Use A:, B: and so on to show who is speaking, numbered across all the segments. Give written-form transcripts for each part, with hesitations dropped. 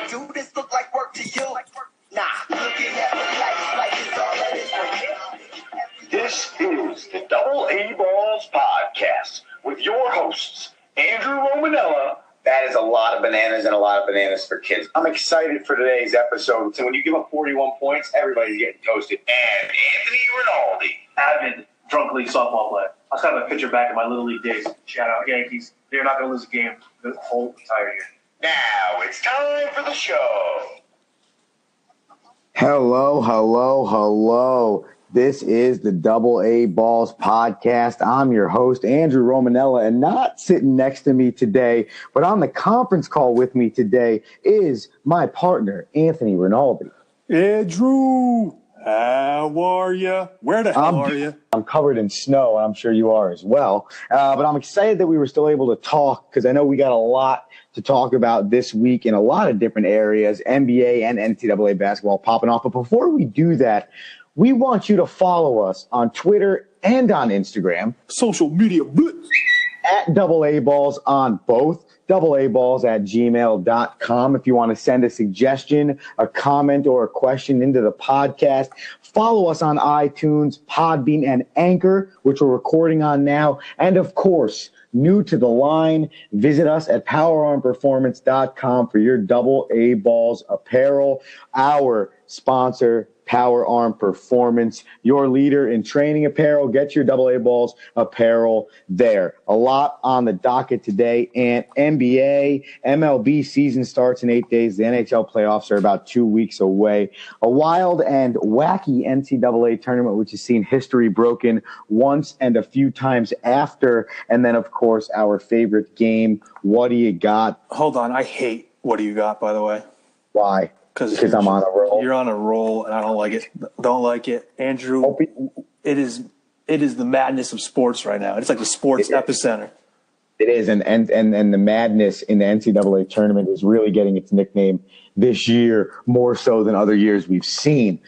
A: Do this look like work to you? Nah, looking at the lights like it's all that is.
B: This is the Double A Balls Podcast with your hosts, Andrew Romanella.
C: That is a lot of bananas and a lot of bananas for kids. I'm excited for today's episode. So when you give up 41 points, everybody's getting toasted.
B: And Anthony Rinaldi.
D: Avid drunk league softball player. I was kind of a pitcher back in my little league days. Shout out Yankees. They're not going to lose a game the whole entire year.
B: Now it's time for the show.
E: Hello. This is the Double A Balls Podcast. I'm your host, Andrew Romanella, and not sitting next to me today, but on the conference call with me today is my partner, Anthony Rinaldi.
D: Andrew, how are you? Where the hell are you?
E: I'm covered in snow, and I'm sure you are as well. But I'm excited that we were still able to talk because I know we got a lot to talk about this week in a lot of different areas, NBA and NCAA basketball popping off. But before we do that, we want you to follow us on Twitter and on Instagram.
D: Social media blitz.
E: At Double A Balls on both. doubleaballs@gmail.com if you want to send a suggestion, a comment, or a question into the podcast. Follow us on iTunes, Podbean, and Anchor, which we're recording on now. And, of course, new to the line, visit us at powerarmperformance.com for your Double A Balls apparel. Our sponsor, Power Arm Performance, your leader in training apparel. Get your Double A Balls apparel there. A lot on the docket today. And NBA, MLB season starts in 8 days. The NHL playoffs are about 2 weeks away. A wild and wacky NCAA tournament, which has seen history broken once and a few times after. And then, of course, our favorite game, What Do You Got?
D: Hold on. I hate What Do You Got, by the way.
E: Why? Because I'm on a roll.
D: You're on a roll, and I don't like it. Don't like it. Andrew, it is the madness of sports right now. It's like the sports epicenter.
E: It is, and the madness in the NCAA tournament is really getting its nickname this year, more so than other years we've seen.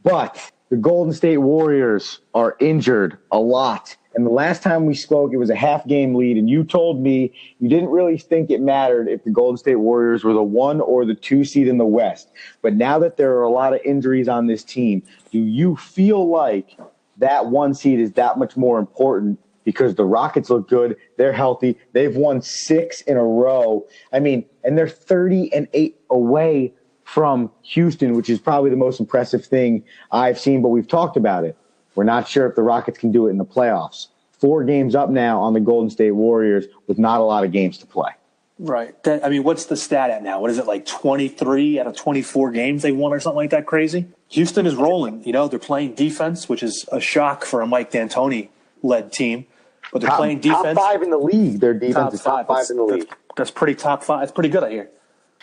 E: But the Golden State Warriors are injured a lot. And the last time we spoke, it was a half-game lead, and you told me you didn't really think it mattered if the Golden State Warriors were the 1 or the 2 seed in the West. But now that there are a lot of injuries on this team, do you feel like that 1 seed is that much more important because the Rockets look good, they're healthy, they've won 6 in a row. I mean, and they're 30-8 away from Houston, which is probably the most impressive thing I've seen, but we've talked about it. We're not sure if the Rockets can do it in the playoffs. 4 games up now on the Golden State Warriors with not a lot of games to play.
D: Right. What's the stat at now? What is it, like 23 out of 24 games they won or something like that crazy? Houston is rolling. You know, they're playing defense, which is a shock for a Mike D'Antoni-led team. But they're playing defense.
E: Top 5 in the league. Their defense is top 5 in the league.
D: That's pretty top 5. That's pretty good, I hear.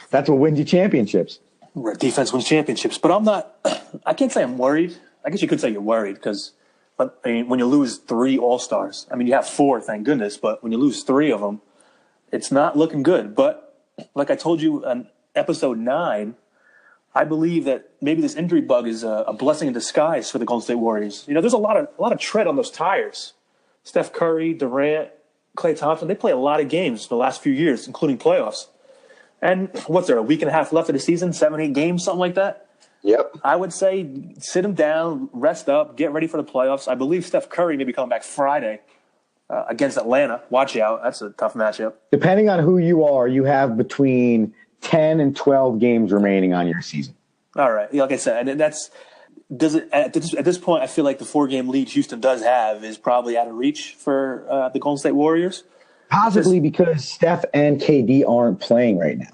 E: That's what wins you championships.
D: Defense wins championships. But I can't say I'm worried. I guess you could say you're worried because, when you lose 3 All-Stars, you have 4, thank goodness, but when you lose 3 of them, it's not looking good. But like I told you on episode 9, I believe that maybe this injury bug is a blessing in disguise for the Golden State Warriors. You know, there's a lot of tread on those tires. Steph Curry, Durant, Klay Thompson, they play a lot of games the last few years, including playoffs. And what's there, a week and a half left of the season, 7-8 games, something like that?
E: Yep.
D: I would say sit him down, rest up, get ready for the playoffs. I believe Steph Curry may be coming back Friday against Atlanta. Watch out. That's a tough matchup.
E: Depending on who you are, you have between 10 and 12 games remaining on your season.
D: All right. Like I said, and at this point, I feel like the 4-game lead Houston does have is probably out of reach for the Golden State Warriors.
E: Possibly because Steph and KD aren't playing right now.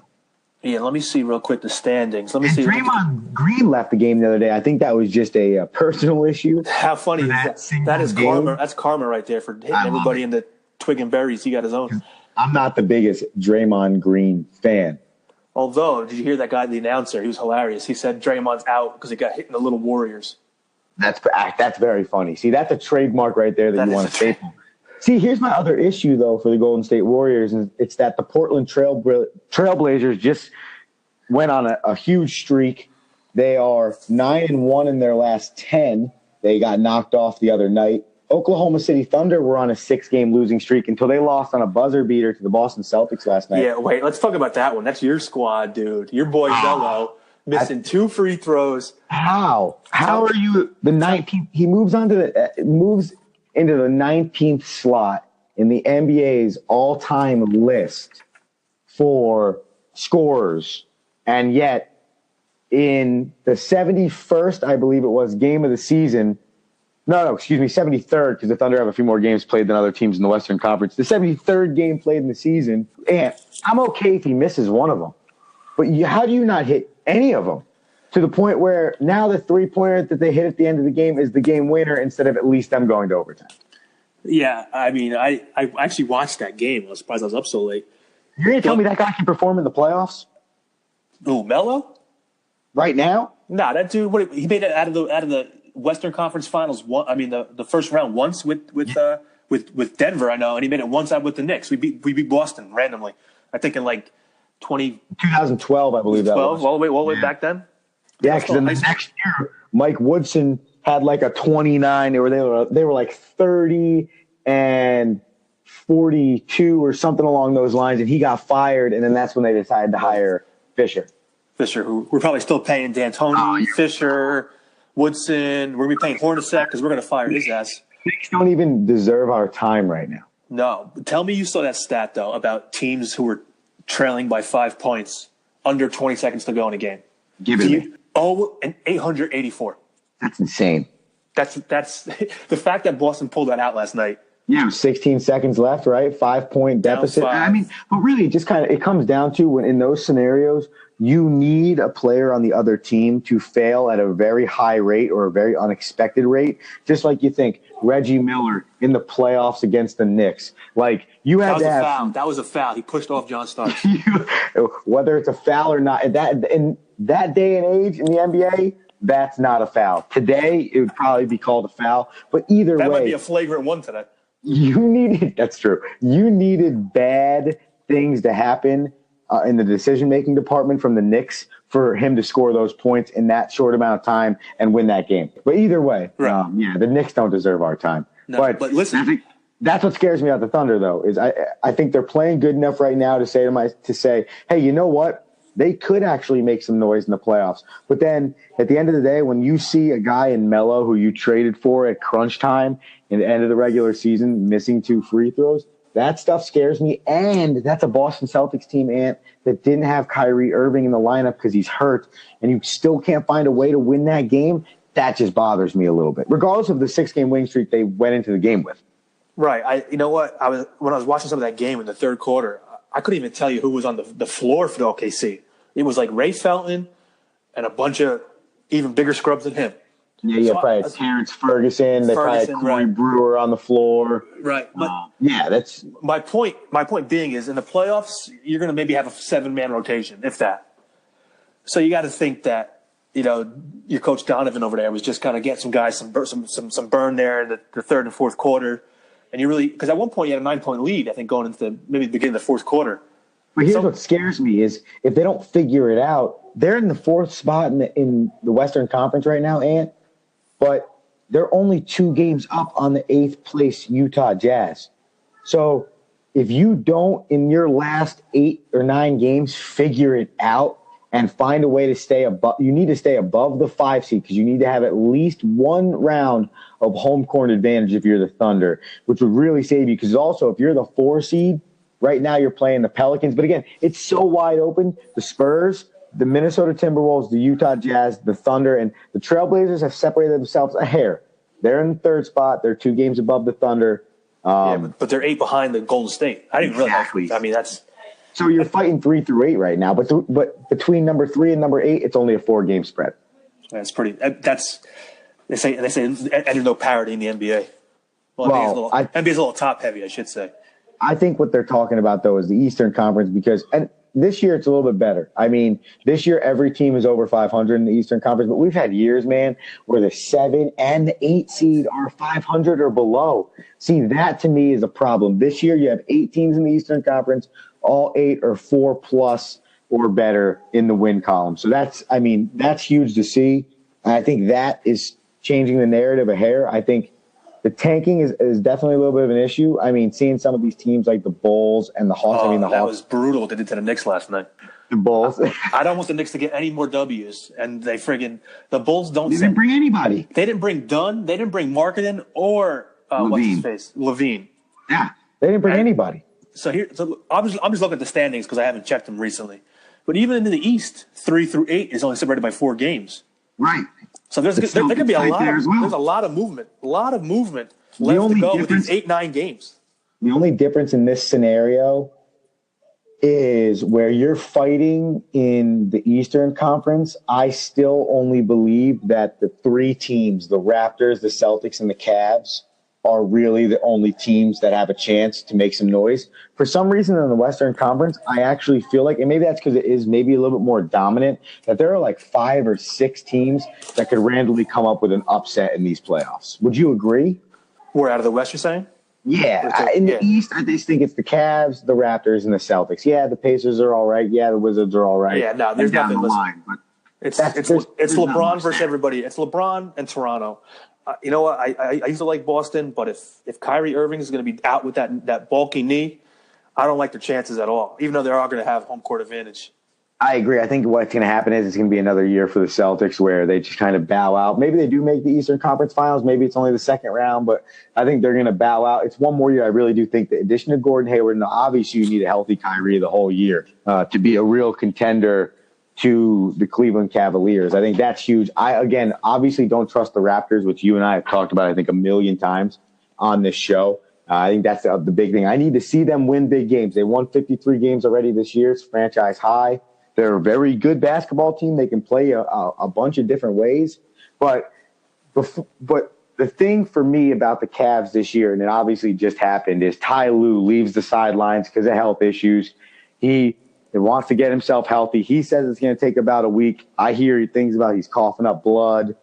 D: Yeah, let me see real quick the standings. Let me
E: and
D: see.
E: Draymond Green left the game the other day. I think that was just a personal issue.
D: How funny is that? That is karma. That's karma right there for hitting everybody in the twig and berries. He got his own.
E: I'm not the biggest Draymond Green fan.
D: Although, did you hear that guy, the announcer? He was hilarious. He said Draymond's out because he got hit in the Little Warriors. That's
E: very funny. See, that's a trademark right there that you want to staple. See, here's my other issue, though, for the Golden State Warriors, and it's that the Portland Trailblazers just went on a huge streak. They are 9-1 in their last 10. They got knocked off the other night Oklahoma City Thunder were on a 6-game losing streak until they lost on a buzzer beater to the Boston Celtics last night.
D: Yeah, wait, let's talk about that one. That's your squad, dude. Your boy Melo missing 2 free throws.
E: How are you the 19th? He moves into the 19th slot in the NBA's all-time list for scorers, and yet in the 71st, I believe it was, game of the season. No, excuse me, 73rd, because the Thunder have a few more games played than other teams in the Western Conference. The 73rd game played in the season, and I'm okay if he misses one of them. But how do you not hit any of them? To the point where now the three-pointer that they hit at the end of the game is the game winner instead of at least them going to overtime.
D: Yeah, I mean, I actually watched that game. I was surprised I was up so late.
E: You're going to tell me that guy can perform in the playoffs?
D: Ooh, Melo?
E: Right now?
D: Nah, that dude, he made it out of the Western Conference Finals. The first round once with Denver, I know, and he made it once out with the Knicks. We beat Boston randomly. I think in like
E: 2012, I believe that was.
D: All the way back then.
E: Yeah, because then the next year, Mike Woodson had like a 29. They were like 30 and 42 or something along those lines, and he got fired, and then that's when they decided to hire Fisher, who
D: we're probably still paying D'Antoni, Fisher, Woodson. We're going to be paying Hornacek because we're going to fire his ass.
E: Knicks don't even deserve our time right now.
D: No. Tell me you saw that stat, though, about teams who were trailing by 5 points under 20 seconds to go in a game.
E: Give it me.
D: 884.
E: That's insane.
D: That's the fact that Boston pulled that out last night.
E: Yeah, 16 seconds left, right? 5-point deficit. I mean, but really, just kind of it comes down to when in those scenarios, you need a player on the other team to fail at a very high rate or a very unexpected rate. Just like you think Reggie Miller in the playoffs against the Knicks, like you had to have
D: foul. That was a foul. He pushed off John Starks.
E: Whether it's a foul or not, in that day and age in the NBA, that's not a foul. Today, it would probably be called a foul. But either way,
D: that might be a flagrant one today.
E: That's true. You needed bad things to happen in the decision-making department from the Knicks for him to score those points in that short amount of time and win that game. But either way,
D: right.
E: The Knicks don't deserve our time.
D: No, but listen,
E: I think that's what scares me about the Thunder, though, is I think they're playing good enough right now to say, hey, you know what? They could actually make some noise in the playoffs. But then at the end of the day, when you see a guy in Melo who you traded for at crunch time in the end of the regular season missing 2 free throws, that stuff scares me. And that's a Boston Celtics team, Ant, that didn't have Kyrie Irving in the lineup because he's hurt, and you still can't find a way to win that game. That just bothers me a little bit, regardless of the 6-game winning streak they went into the game with.
D: Right. You know what? When I was watching some of that game in the third quarter, I couldn't even tell you who was on the floor for the OKC. It was like Ray Felton and a bunch of even bigger scrubs than him.
E: Yeah, probably had Terrence Ferguson. They probably had Corey Brewer on the floor.
D: Right. But
E: that's
D: my point. My point being is in the playoffs, you're going to maybe have a 7-man rotation, if that. So you got to think that, your coach Donovan over there was just kind of getting some guys some burn there in the third and fourth quarter. And you really, because at one point you had a 9-point lead, I think, going into maybe the beginning of the fourth quarter.
E: But here's what scares me is if they don't figure it out, they're in the 4th spot in the Western Conference right now, Ant, but they're only 2 games up on the 8th place Utah Jazz. So if you don't, in your last 8 or 9 games, figure it out and find a way to stay above, you need to stay above the 5 seed because you need to have at least 1 round of home court advantage if you're the Thunder, which would really save you because also if you're the 4 seed, right now you're playing the Pelicans. But again, it's so wide open. The Spurs, the Minnesota Timberwolves, the Utah Jazz, the Thunder, and the Trailblazers have separated themselves a hair. They're in the 3rd spot. They're 2 games above the Thunder.
D: But they're 8 behind the Golden State. I didn't realize. I mean, that's –
E: so you're fighting 3 through 8 right now. But between number 3 and number 8, it's only a 4-game spread.
D: That's pretty – that's – they say and there's no parity in the NBA. Well, NBA's a little top-heavy, I should say.
E: I think what they're talking about, though, is the Eastern Conference and this year it's a little bit better. I mean, this year every team is over 500 in the Eastern Conference, but we've had years, man, where the 7 and the 8 seed are 500 or below. See, that to me is a problem. This year you have 8 teams in the Eastern Conference, all 8 are 4+ or better in the win column. So that's huge to see. I think that is changing the narrative a hair. I think The tanking is definitely a little bit of an issue. I mean, seeing some of these teams like the Bulls and the Hawks.
D: Oh,
E: I mean, the
D: that
E: Hawks,
D: was brutal what they did to the Knicks last night.
E: the Bulls.
D: I don't want the Knicks to get any more W's, and the Bulls don't.
E: They didn't bring anybody.
D: They didn't bring Dunn. They didn't bring Marketing or what's his face, Levine.
E: Yeah, they didn't bring anybody.
D: So I'm just looking at the standings because I haven't checked them recently. But even in the East, 3 through 8 is only separated by 4 games.
F: Right.
D: So there could be a lot.
F: there as well.
D: There's a lot of movement. Left to go with these 8-9 games.
E: The only difference in this scenario is where you're fighting in the Eastern Conference. I still only believe that the 3 teams, the Raptors, the Celtics, and the Cavs, are really the only teams that have a chance to make some noise. For some reason in the Western Conference, I actually feel like, and maybe that's because it is maybe a little bit more dominant, that there are like 5 or 6 teams that could randomly come up with an upset in these playoffs. Would you agree?
D: We're out of the West, you're saying?
E: Yeah. In the East, I just think it's the Cavs, the Raptors, and the Celtics. Yeah, the Pacers are all right. Yeah, the Wizards are all right.
D: Yeah, no, there's
F: Down
D: nothing.
F: the
D: Listen,
F: line, but
D: it's
F: not
D: LeBron
F: much
D: versus
F: there.
D: everybody. It's LeBron and Toronto. You know what? I used to like Boston, but if Kyrie Irving is going to be out with that bulky knee, I don't like their chances at all, even though they are going to have home court advantage.
E: I agree. I think what's going to happen is it's going to be another year for the Celtics where they just kind of bow out. Maybe they do make the Eastern Conference Finals. Maybe it's only the second round, but I think they're going to bow out. It's one more year. I really do think the addition of Gordon Hayward, and obviously you need a healthy Kyrie the whole year to be a real contender to the Cleveland Cavaliers. I think that's huge. I, again, obviously don't trust the Raptors, which you and I have talked about, I think, a million times on this show. I think that's the big thing. I need to see them win big games. They won 53 games already this year. It's franchise high. They're a very good basketball team. They can play a bunch of different ways. But the thing for me about the Cavs this year, and it obviously just happened, is Ty Lue leaves the sidelines because of health issues. He wants to get himself healthy. He says it's going to take about a week. I hear things about he's coughing up blood.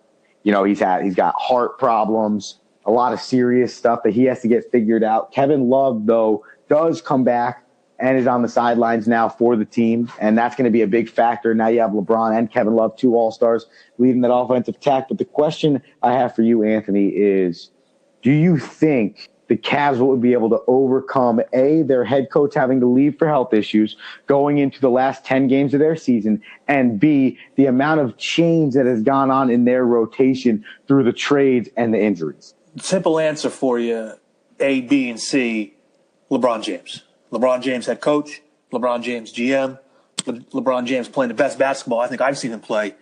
E: You know, he's got heart problems, a lot of serious stuff that he has to get figured out. Kevin Love, though, does come back and is on the sidelines now for the team, and that's going to be a big factor. Now you have LeBron and Kevin Love, 2 All-Stars, leading that offensive attack. But the question I have for you, Anthony, is do you think the Cavs will be able to overcome, A, their head coach having to leave for health issues going into the last 10 games of their season, and B, the amount of change that has gone on in their rotation through the trades and the injuries?
D: Simple answer for you, A, B, and C, LeBron James. LeBron James head coach, LeBron James GM, LeBron James playing the best basketball I think I've seen him play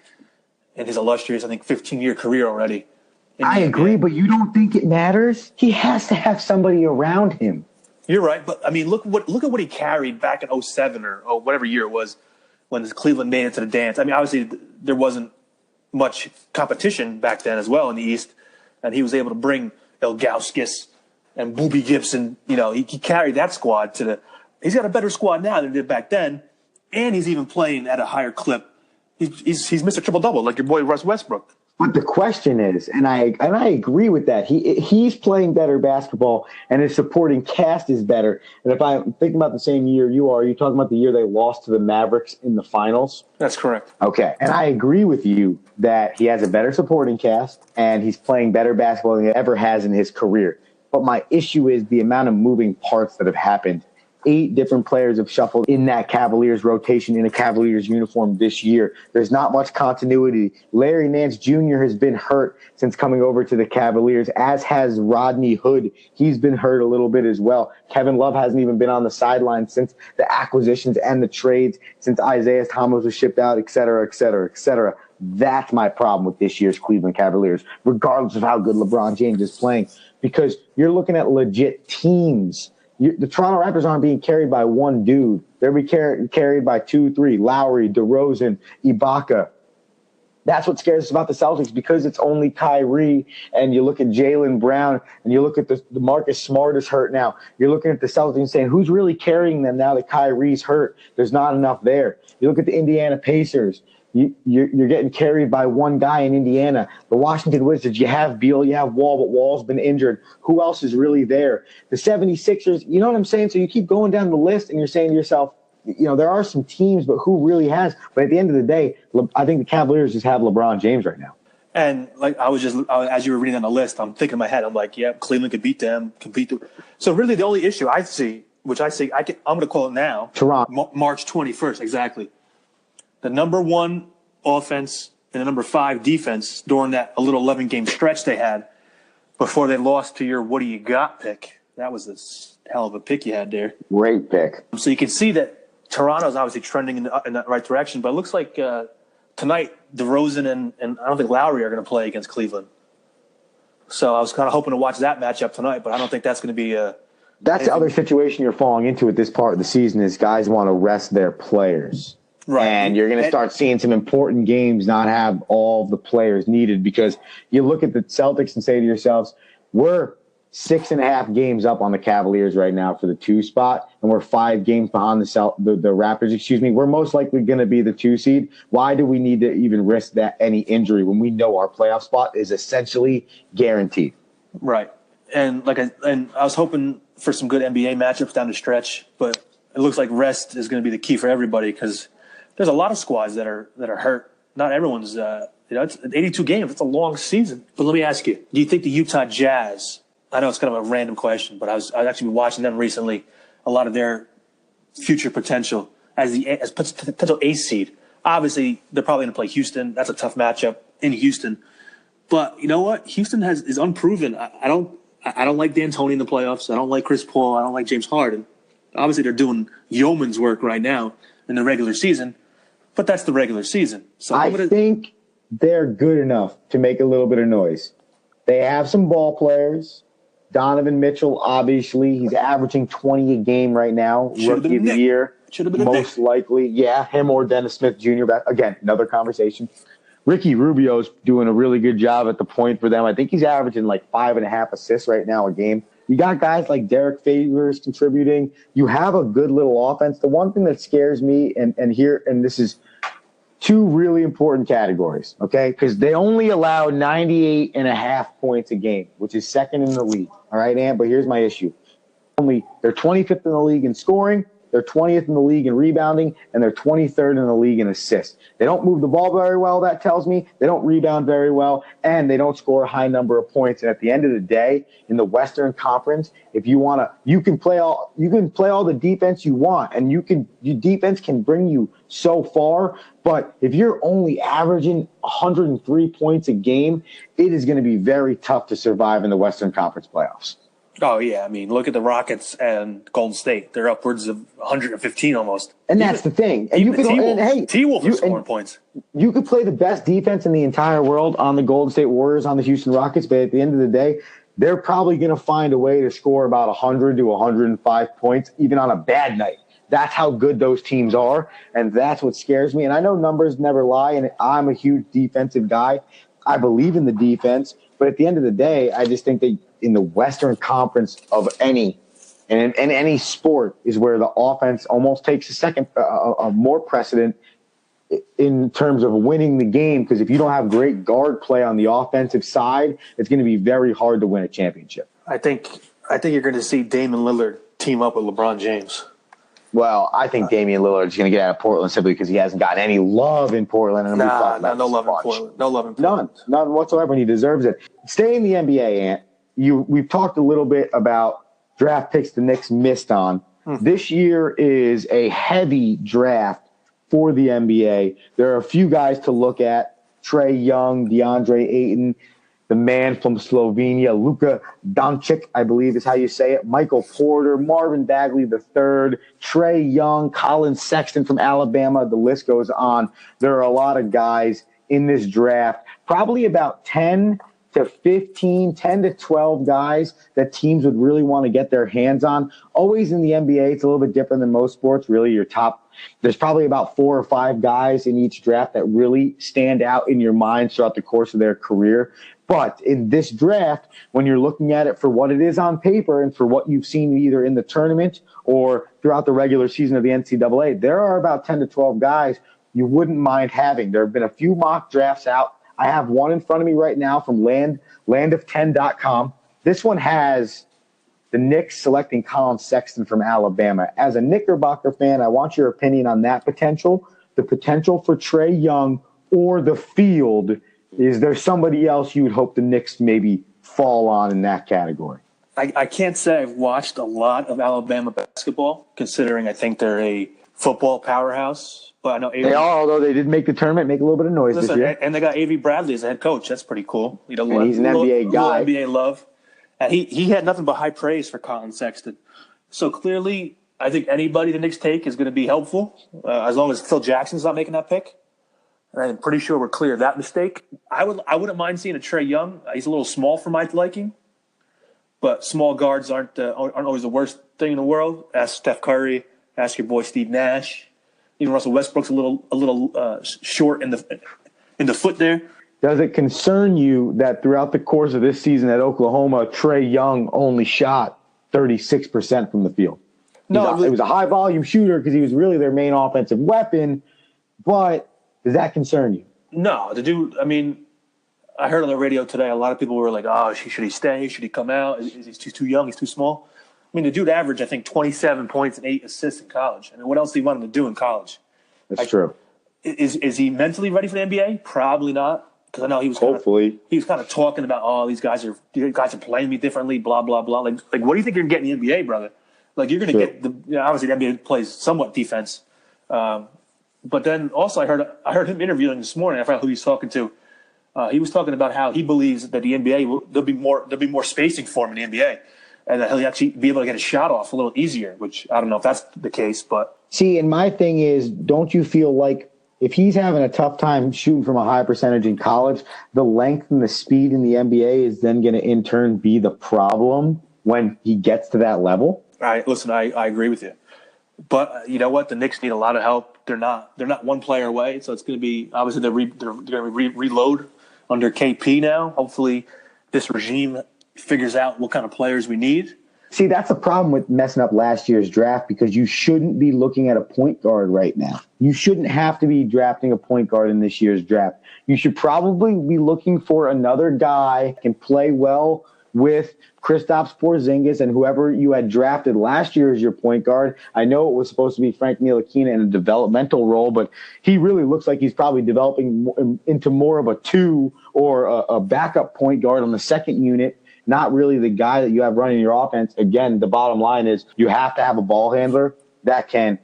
D: in his illustrious, 15-year career already.
E: I agree, but you don't think it matters? He has to have somebody around him.
D: You're right, but I mean, look at what he carried back in 07 or whatever year it was when Cleveland made it to the dance. I mean, obviously there wasn't much competition back then as well in the East, and he was able to bring Ilgauskas and Boobie Gibson. You know, he carried that squad to the. He's got a better squad now than he did back then, and he's even playing at a higher clip. He's Mr. Triple Double, like your boy Russ Westbrook.
E: But the question is, and I agree with that. He's playing better basketball, and his supporting cast is better. And if I'm thinking about the same year you talking about the year they lost to the Mavericks in the finals?
D: That's correct.
E: Okay, and I agree with you that he has a better supporting cast, and he's playing better basketball than he ever has in his career. But my issue is the amount of moving parts that have happened. 8 different players have shuffled in that Cavaliers rotation in a Cavaliers uniform this year. There's not much continuity. Larry Nance Jr. has been hurt since coming over to the Cavaliers, as has Rodney Hood. He's been hurt a little bit as well. Kevin Love hasn't even been on the sideline since the acquisitions and the trades, since Isaiah Thomas was shipped out, et cetera, et cetera, et cetera. That's my problem with this year's Cleveland Cavaliers, regardless of how good LeBron James is playing, because you're looking at legit teams. The Toronto Raptors aren't being carried by one dude. They're being carried by 2, 3, Lowry, DeRozan, Ibaka. That's what scares us about the Celtics, because it's only Kyrie, and you look at Jaylen Brown, and you look at the Marcus Smart is hurt now. You're looking at the Celtics and saying, who's really carrying them now that Kyrie's hurt? There's not enough there. You look at the Indiana Pacers. You're getting carried by one guy in Indiana. The Washington Wizards, you have Beal, you have Wall, but Wall's been injured. Who else is really there? The 76ers, you know what I'm saying? So you keep going down the list and you're saying to yourself, you know, there are some teams, but who really has? But at the end of the day, I think the Cavaliers just have LeBron James right now.
D: And like as you were reading on the list, I'm thinking in my head, I'm like, yeah, Cleveland could beat them, So really, the only issue I see, I'm going to call it now,
E: Toronto.
D: March 21st, exactly. The number 1 offense and the number 5 defense during that a little 11-game stretch they had before they lost to your what do you got pick. That was a hell of a pick you had there.
E: Great pick.
D: So you can see that Toronto's obviously trending in that right direction, but it looks like tonight DeRozan and I don't think Lowry are going to play against Cleveland. So I was kind of hoping to watch that matchup tonight, but I don't think that's going to be
E: That's the other situation you're falling into at this part of the season is guys want to rest their players.
D: right.
E: And you're going to start seeing some important games not have all the players needed because you look at the Celtics and say to yourselves, we're 6.5 games up on the Cavaliers right now for the 2 spot, and we're 5 games behind the Raptors. We're most likely going to be the 2 seed. Why do we need to even risk that any injury when we know our playoff spot is essentially guaranteed?
D: Right. And I was hoping for some good NBA matchups down the stretch, but it looks like rest is going to be the key for everybody because there's a lot of squads that are hurt. Not everyone's. It's 82 games. It's a long season. But let me ask you: do you think the Utah Jazz? I know it's kind of a random question, but I was actually watching them recently. A lot of their future potential as potential ace seed. Obviously, they're probably going to play Houston. That's a tough matchup in Houston. But you know what? Houston is unproven. I don't like D'Antoni in the playoffs. I don't like Chris Paul. I don't like James Harden. Obviously, they're doing yeoman's work right now in the regular season, but that's the regular season. So
E: I think they're good enough to make a little bit of noise. They have some ball players. Donovan Mitchell, obviously, he's averaging 20 a game right now. Rookie of the year, most likely. Yeah, him or Dennis Smith Jr. Again, another conversation. Ricky Rubio's doing a really good job at the point for them. I think he's averaging like 5.5 assists right now a game. You got guys like Derek Favors contributing. You have a good little offense. The one thing that scares me, and this is 2 really important categories, okay? Because they only allow 98.5 points a game, which is second in the league. All right, Ant, but here's my issue. They're 25th in the league in scoring, they're 20th in the league in rebounding, and they're 23rd in the league in assists. They don't move the ball very well, that tells me. They don't rebound very well, and they don't score a high number of points. And at the end of the day, in the Western Conference, if you want to, you can play all the defense you want, and your defense can bring you so far. But if you're only averaging 103 points a game, it is going to be very tough to survive in the Western Conference playoffs.
D: Oh, yeah. I mean, look at the Rockets and Golden State. They're upwards of 115 almost.
E: And that's the thing. And
D: T-Wolf is scoring points.
E: You could play the best defense in the entire world on the Golden State Warriors, on the Houston Rockets, but at the end of the day, they're probably going to find a way to score about 100 to 105 points, even on a bad night. That's how good those teams are, and that's what scares me. And I know numbers never lie, and I'm a huge defensive guy. I believe in the defense, but at the end of the day, I just think that in the Western Conference of any sport is where the offense almost takes a more precedent in terms of winning the game. Because if you don't have great guard play on the offensive side, it's going to be very hard to win a championship.
D: I think you're going to see Damian Lillard team up with LeBron James.
E: Well, I think Damian Lillard is going to get out of Portland simply because he hasn't gotten any love in Portland. And
D: no love in Portland. No love in Portland.
E: None whatsoever, and he deserves it. Stay in the NBA, Ant. We've talked a little bit about draft picks the Knicks missed on. This year is a heavy draft for the NBA. There are a few guys to look at. Trae Young, DeAndre Ayton, the man from Slovenia, Luka Doncic, I believe is how you say it, Michael Porter, Marvin Bagley III, Trae Young, Colin Sexton from Alabama. The list goes on. There are a lot of guys in this draft, probably about 10 to 12 guys that teams would really want to get their hands on. Always in the NBA, it's a little bit different than most sports. Really, there's probably about 4 or 5 guys in each draft that really stand out in your mind throughout the course of their career. But in this draft, when you're looking at it for what it is on paper and for what you've seen either in the tournament or throughout the regular season of the NCAA, there are about 10 to 12 guys you wouldn't mind having. There have been a few mock drafts out. I have one in front of me right now from landof10.com. This one has the Knicks selecting Colin Sexton from Alabama. As a Knickerbocker fan, I want your opinion on that potential, the potential for Trae Young or the field Is there somebody else you would hope the Knicks maybe fall on in that category?
D: I can't say I've watched a lot of Alabama basketball, considering I think they're a football powerhouse. But I know
E: They are, although they did make the tournament, make a little bit of noise this year.
D: and they got A.V. Bradley as the head coach. That's pretty cool.
E: And he's an NBA guy.
D: NBA love. And he had nothing but high praise for Colin Sexton. So clearly, I think anybody the Knicks take is going to be helpful, as long as Phil Jackson's not making that pick. And I'm pretty sure we're clear of that mistake. I wouldn't mind seeing a Trae Young. He's a little small for my liking, but small guards aren't always the worst thing in the world. Ask Steph Curry. Ask your boy Steve Nash. Even Russell Westbrook's a little short in the foot there.
E: Does it concern you that throughout the course of this season at Oklahoma, Trae Young only shot 36% from the field?
D: No,
E: it was a high volume shooter because he was really their main offensive weapon. But does that concern you?
D: No, the dude. I mean, I heard on the radio today a lot of people were like, "Oh, should he stay? Should he come out? He's too young. He's too small." I mean, the dude averaged, I think, 27 points and 8 assists in college. I mean, what else do you want him to do in college?
E: That's true.
D: Is he mentally ready for the NBA? Probably not, because I know he was kind of talking about, "Oh, these guys are playing me differently." Blah blah blah. Like what do you think you're gonna get in the NBA, brother? Like you're gonna get obviously the NBA plays somewhat defense. But then also I heard him interviewing this morning. I forgot who he's talking to. He was talking about how he believes that the NBA there'll be more spacing for him in the NBA, and that he'll actually be able to get a shot off a little easier. Which I don't know if that's the case, but
E: see, and my thing is, don't you feel like if he's having a tough time shooting from a high percentage in college, the length and the speed in the NBA is then going to in turn be the problem when he gets to that level?
D: Listen, I agree with you. But you know what? The Knicks need a lot of help. They're not one player away, so it's going to be obviously they're going to reload under KP now. Hopefully, this regime figures out what kind of players we need.
E: See, that's the problem with messing up last year's draft, because you shouldn't be looking at a point guard right now. You shouldn't have to be drafting a point guard in this year's draft. You should probably be looking for another guy who can play well with Kristaps Porzingis and whoever you had drafted last year as your point guard. I know it was supposed to be Frank Ntilikina in a developmental role, but he really looks like he's probably developing into more of a 2 or a backup point guard on the second unit, not really the guy that you have running your offense. Again, the bottom line is you have to have a ball handler that can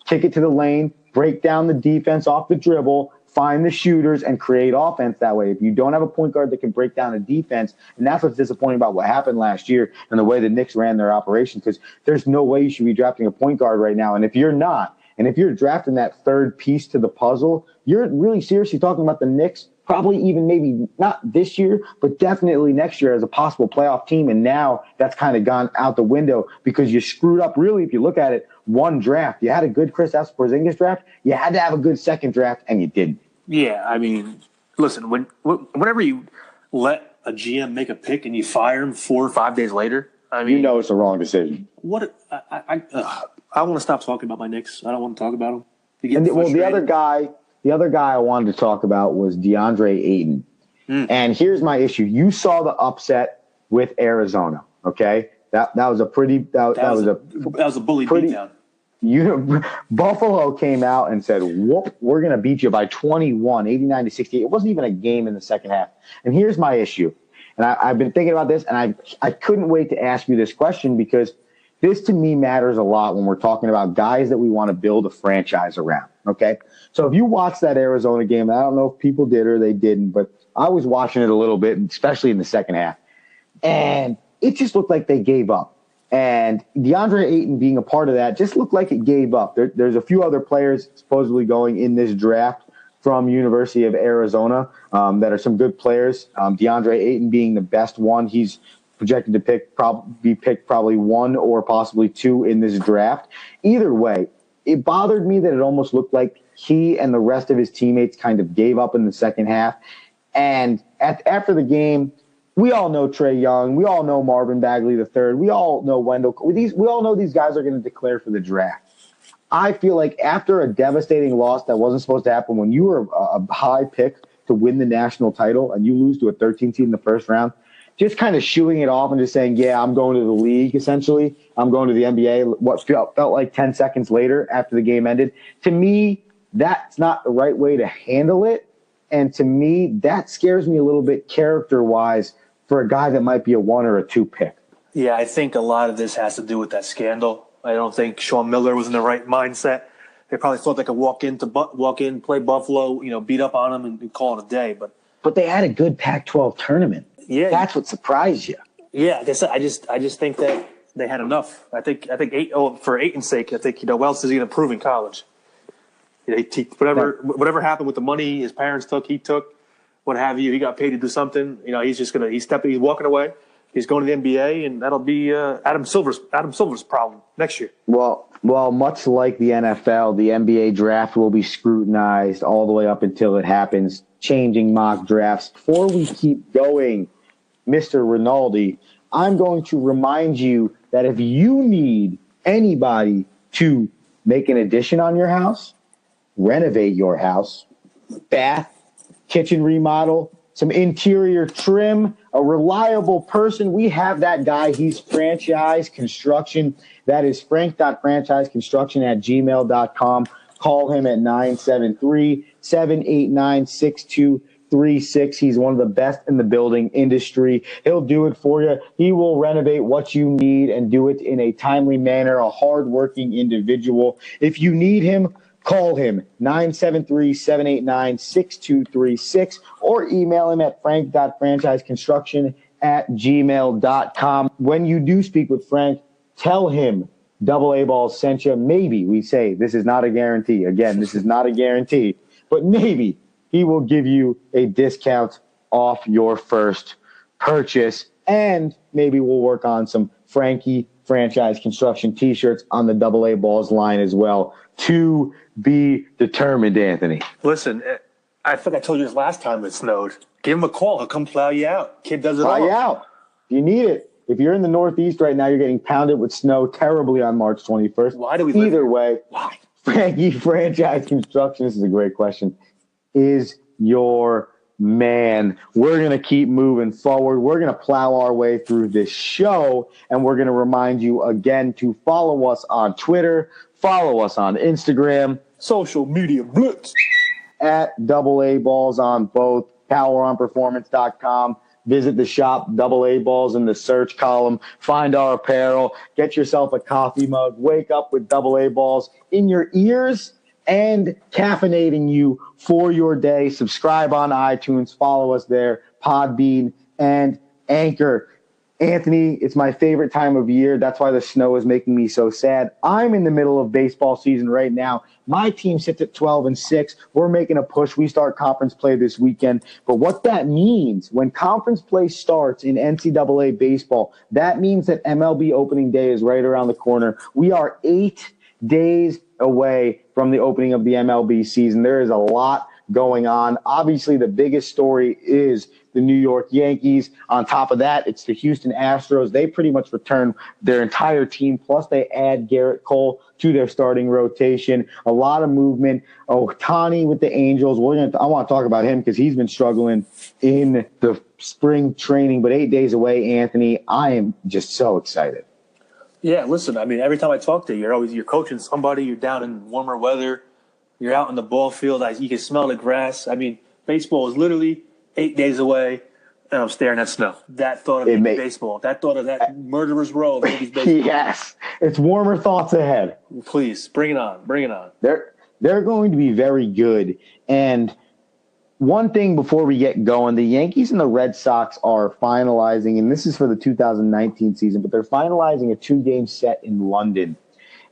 E: kick it to the lane, break down the defense off the dribble, find the shooters, and create offense that way. If you don't have a point guard that can break down a defense, and that's what's disappointing about what happened last year and the way the Knicks ran their operation, because there's no way you should be drafting a point guard right now. And if you're not, and if you're drafting that third piece to the puzzle, you're really seriously talking about the Knicks probably even maybe not this year, but definitely next year as a possible playoff team. And now that's kind of gone out the window because you screwed up, really, if you look at it, one draft. You had a good Kristaps Porzingis draft. You had to have a good second draft, and you didn't.
D: Yeah, I mean, listen, whenever you let a GM make a pick and you fire him 4 or 5 days later, I mean,
E: you know it's the wrong decision.
D: What I want to stop talking about my Knicks. I don't want to talk about them.
E: The other guy I wanted to talk about was DeAndre Ayton. And here's my issue. You saw the upset with Arizona, okay? That was a pretty that was a bully beatdown. Buffalo came out and said, "Whoop, we're going to beat you by 21, 89-68." It wasn't even a game in the second half. And here's my issue. And I've been thinking about this, and I couldn't wait to ask you this question, because this to me matters a lot when we're talking about guys that we want to build a franchise around, okay? So if you watch that Arizona game, I don't know if people did or they didn't, but I was watching it a little bit, especially in the second half. And it just looked like they gave up. And DeAndre Ayton being a part of that just looked like it gave up. There's a few other players supposedly going in this draft from University of Arizona that are some good players. DeAndre Ayton being the best one. He's projected to be picked probably 1 or possibly 2 in this draft. Either way, it bothered me that it almost looked like he and the rest of his teammates kind of gave up in the second half. And after the game, we all know Trae Young. We all know Marvin Bagley III. We all know Wendell. We all know these guys are going to declare for the draft. I feel like after a devastating loss that wasn't supposed to happen, when you were a high pick to win the national title and you lose to a 13 seed in the first round, just kind of shooing it off and just saying, yeah, I'm going to the league, essentially. I'm going to the NBA, what felt like 10 seconds later after the game ended. To me, that's not the right way to handle it. And to me, that scares me a little bit character-wise for a guy that might be a 1 or a 2 pick.
D: Yeah, I think a lot of this has to do with that scandal. I don't think Sean Miller was in the right mindset. They probably thought they could walk in, play Buffalo, beat up on them and call it a day.
E: But they had a good Pac-12 tournament.
D: Yeah,
E: That's what surprised you.
D: Yeah, I just think that they had enough. I think for Ayton's sake, I think what else is he going to prove in college? Whatever happened with the money his parents took, he took, what have you. He got paid to do something. He's walking away. He's going to the NBA, and that'll be Adam Silver's problem next year.
E: Well, much like the NFL, the NBA draft will be scrutinized all the way up until it happens, changing mock drafts. Before we keep going, Mr. Rinaldi, I'm going to remind you that if you need anybody to make an addition on your house, renovate your house, bath, kitchen remodel, some interior trim, a reliable person, we have that guy. He's Franchise Construction. That is frank.franchiseconstruction@gmail.com. Call him at 973-789-6236. He's one of the best in the building industry. He'll do it for you. He will renovate what you need and do it in a timely manner, a hardworking individual. If you need him, call him 973-789-6236 or email him at frank.franchiseconstruction@gmail.com. When you do speak with Frank, tell him Double A Balls sent you. Maybe, we say this is not a guarantee. Again, this is not a guarantee, but maybe he will give you a discount off your first purchase. And maybe we'll work on some Frankie Franchise Construction t-shirts on the Double A Balls line as well. To be determined, Anthony.
D: Listen, I think I told you this last time it snowed. Give him a call. He'll come plow you out. Kid does it all.
E: Plow you out. You need it. If you're in the Northeast right now, you're getting pounded with snow terribly on March 21st.
D: Why do we
E: Either way,
D: Why?
E: Frankie Franchise Construction, this is a great question, is your man. We're going to keep moving forward. We're going to plow our way through this show, and we're going to remind you again to follow us on Twitter, follow us on Instagram,
D: Social media blitz.
E: at Double A Balls on both, poweronperformance.com. Visit the shop, Double A Balls in the search column. Find our apparel. Get yourself a coffee mug. Wake up with Double A Balls in your ears and caffeinating you for your day. Subscribe on iTunes. Follow us there, Podbean and Anchor. Anthony, it's my favorite time of year. That's why the snow is making me so sad. I'm in the middle of baseball season right now. My team sits at 12-6. We're making a push. We start conference play this weekend. But what that means, when conference play starts in NCAA baseball, that means that MLB opening day is right around the corner. We are 8 days away from the opening of the MLB season. There is a lot going on. Obviously, the biggest story is the New York Yankees. On top of that, it's the Houston Astros. They pretty much return their entire team, plus they add Garrett Cole to their starting rotation. A lot of movement. Ohtani with the Angels. I want to talk about him because he's been struggling in the spring training, but 8 days away, Anthony. I am just so excited.
D: Yeah, listen, I mean, every time I talk to you, you're coaching somebody, you're down in warmer weather, you're out in the ball field, you can smell the grass. I mean, baseball is literally 8 days away, and I'm staring at snow. That thought of baseball, that thought of that murderer's row of baseball.
E: Yes, it's warmer thoughts ahead.
D: Please, bring it on, bring it on.
E: They're going to be very good. And one thing before we get going, the Yankees and the Red Sox are finalizing, and this is for the 2019 season, but they're finalizing a 2-game set in London.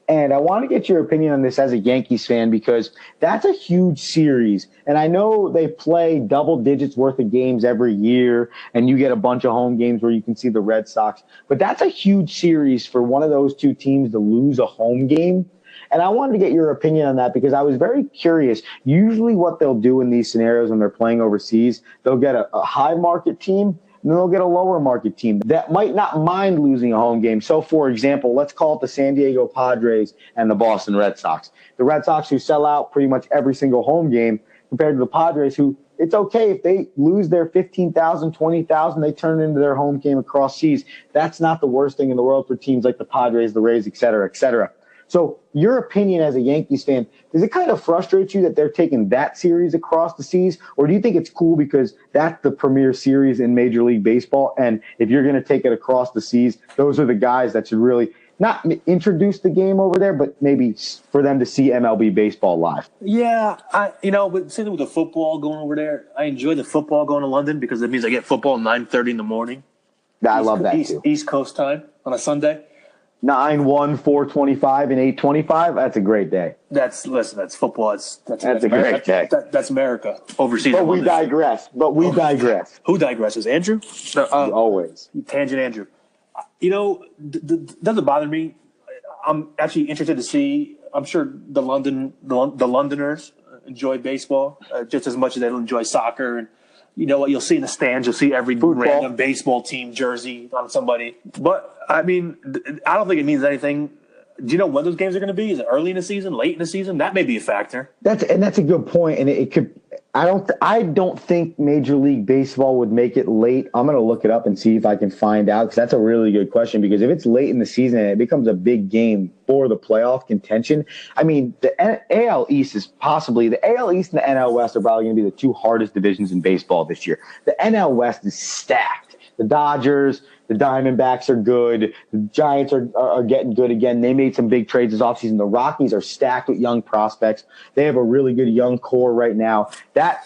E: And I want to get your opinion on this as a Yankees fan because that's a huge series. And I know they play double digits worth of games every year, and you get a bunch of home games where you can see the Red Sox. But that's a huge series for one of those two teams to lose a home game. And I wanted to get your opinion on that because I was very curious. Usually what they'll do in these scenarios when they're playing overseas, they'll get a high market team, and then they'll get a lower market team that might not mind losing a home game. So, for example, let's call it the San Diego Padres and the Boston Red Sox. The Red Sox who sell out pretty much every single home game compared to the Padres who it's okay if they lose their 15,000, 20,000, they turn it into their home game across seas. That's not the worst thing in the world for teams like the Padres, the Rays, et cetera, et cetera. So your opinion as a Yankees fan, does it kind of frustrate you that they're taking that series across the seas? Or do you think it's cool because that's the premier series in Major League Baseball? And if you're going to take it across the seas, those are the guys that should really not introduce the game over there, but maybe for them to see MLB baseball live.
D: Yeah, but same thing with the football going over there. I enjoy the football going to London because it means I get football 9:30 in the morning.
E: I love that too.
D: East Coast time on a Sunday.
E: 9-1, 4:25, and 8:25. That's a great day.
D: That's football. That's
E: a great day.
D: That's America overseas.
E: But we digress.
D: Who digresses? Andrew?
E: Always.
D: Tangent Andrew. Doesn't bother me. I'm actually interested to see. I'm sure the Londoners enjoy baseball just as much as they'll enjoy soccer. And you know what? You'll see in the stands. You'll see every random baseball team jersey on somebody. But I mean, I don't think it means anything. Do you know when those games are going to be? Is it early in the season, late in the season? That may be a factor.
E: That's a good point, and it could. I don't think Major League Baseball would make it late. I'm going to look it up and see if I can find out, because that's a really good question. Because if it's late in the season and it becomes a big game for the playoff contention, I mean, the AL East is possibly the AL East and the NL West are probably going to be the two hardest divisions in baseball this year. The NL West is stacked. The Dodgers, the Diamondbacks are good. The Giants are getting good again. They made some big trades this offseason. The Rockies are stacked with young prospects. They have a really good young core right now. That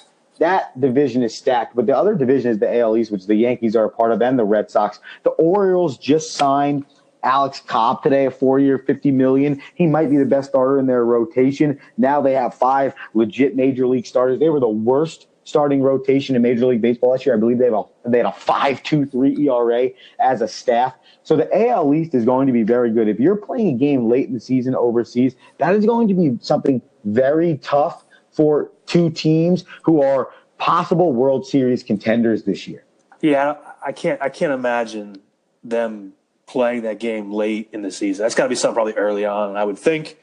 E: division is stacked. But the other division is the AL East, which the Yankees are a part of, and the Red Sox. The Orioles just signed Alex Cobb today, a 4-year, $50 million. He might be the best starter in their rotation. Now they have 5 legit Major League starters. They were the worst starting rotation in Major League Baseball last year. I believe they had a 5.23 ERA as a staff. So the AL East is going to be very good. If you're playing a game late in the season overseas, that is going to be something very tough for two teams who are possible World Series contenders this year.
D: Yeah, I can't imagine them playing that game late in the season. That's got to be something probably early on. I would think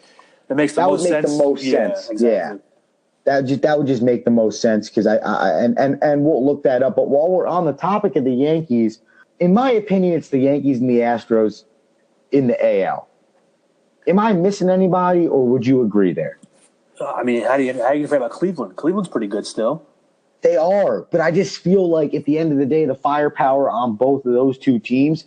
D: that makes the most sense. That would make the most sense.
E: Exactly. Yeah. That would just make the most sense, because and we'll look that up. But while we're on the topic of the Yankees, in my opinion, it's the Yankees and the Astros in the AL. Am I missing anybody, or would you agree there?
D: I mean, how do you feel about Cleveland? Cleveland's pretty good still.
E: They are, but I just feel like at the end of the day, the firepower on both of those two teams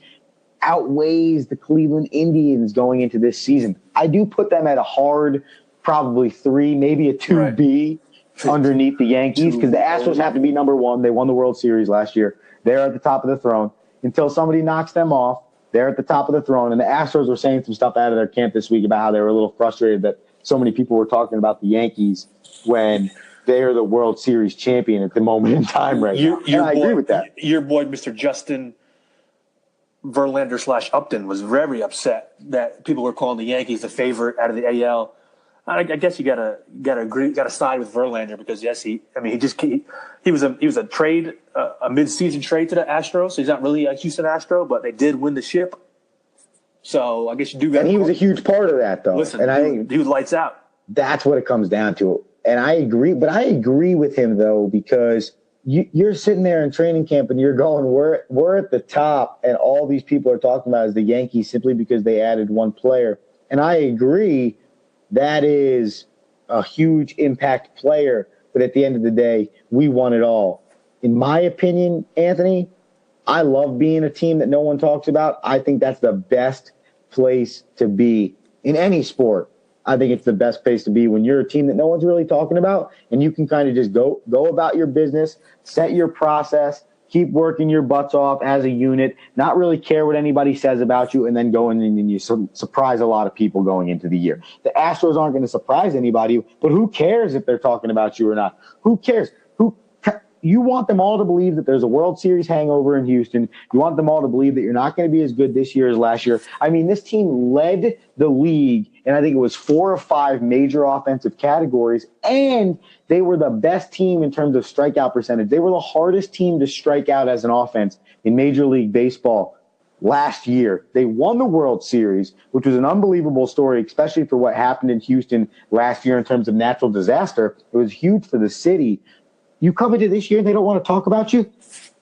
E: outweighs the Cleveland Indians going into this season. I do put them at a hard, probably 3, maybe a 2B underneath the Yankees, because the Astros have to be number 1. They won the World Series last year. They're at the top of the throne. Until somebody knocks them off, they're at the top of the throne. And the Astros were saying some stuff out of their camp this week about how they were a little frustrated that so many people were talking about the Yankees when they're the World Series champion at the moment in time right now. And I agree with that.
D: Your boy, Mr. Justin Verlander / Upton, was very upset that people were calling the Yankees the favorite out of the AL. I guess you gotta side with Verlander, because yes, he was a trade, a mid-season trade to the Astros. So he's not really a Houston Astro, but they did win the ship. So I guess you do.
E: And he was a huge part of that, though.
D: Listen,
E: and I think
D: he was lights out.
E: That's what it comes down to. And I agree, but I agree with him though, because you're sitting there in training camp and you're going, we're at the top, and all these people are talking about is the Yankees simply because they added one player. And I agree. That is a huge impact player, but at the end of the day, we won it all. In my opinion, Anthony, I love being a team that no one talks about. I think that's the best place to be in any sport. I think it's the best place to be when you're a team that no one's really talking about, and you can kind of just go about your business, set your process, keep working your butts off as a unit, not really care what anybody says about you, and then go in and you surprise a lot of people going into the year. The Astros aren't going to surprise anybody, but who cares if they're talking about you or not? Who cares? You want them all to believe that there's a World Series hangover in Houston. You want them all to believe that you're not going to be as good this year as last year. I mean, this team led the league, and I think it was 4 or 5 major offensive categories, and they were the best team in terms of strikeout percentage. They were the hardest team to strike out as an offense in Major League Baseball last year. They won the World Series, which was an unbelievable story, especially for what happened in Houston last year in terms of natural disaster. It was huge for the city. You come into this year and they don't want to talk about you?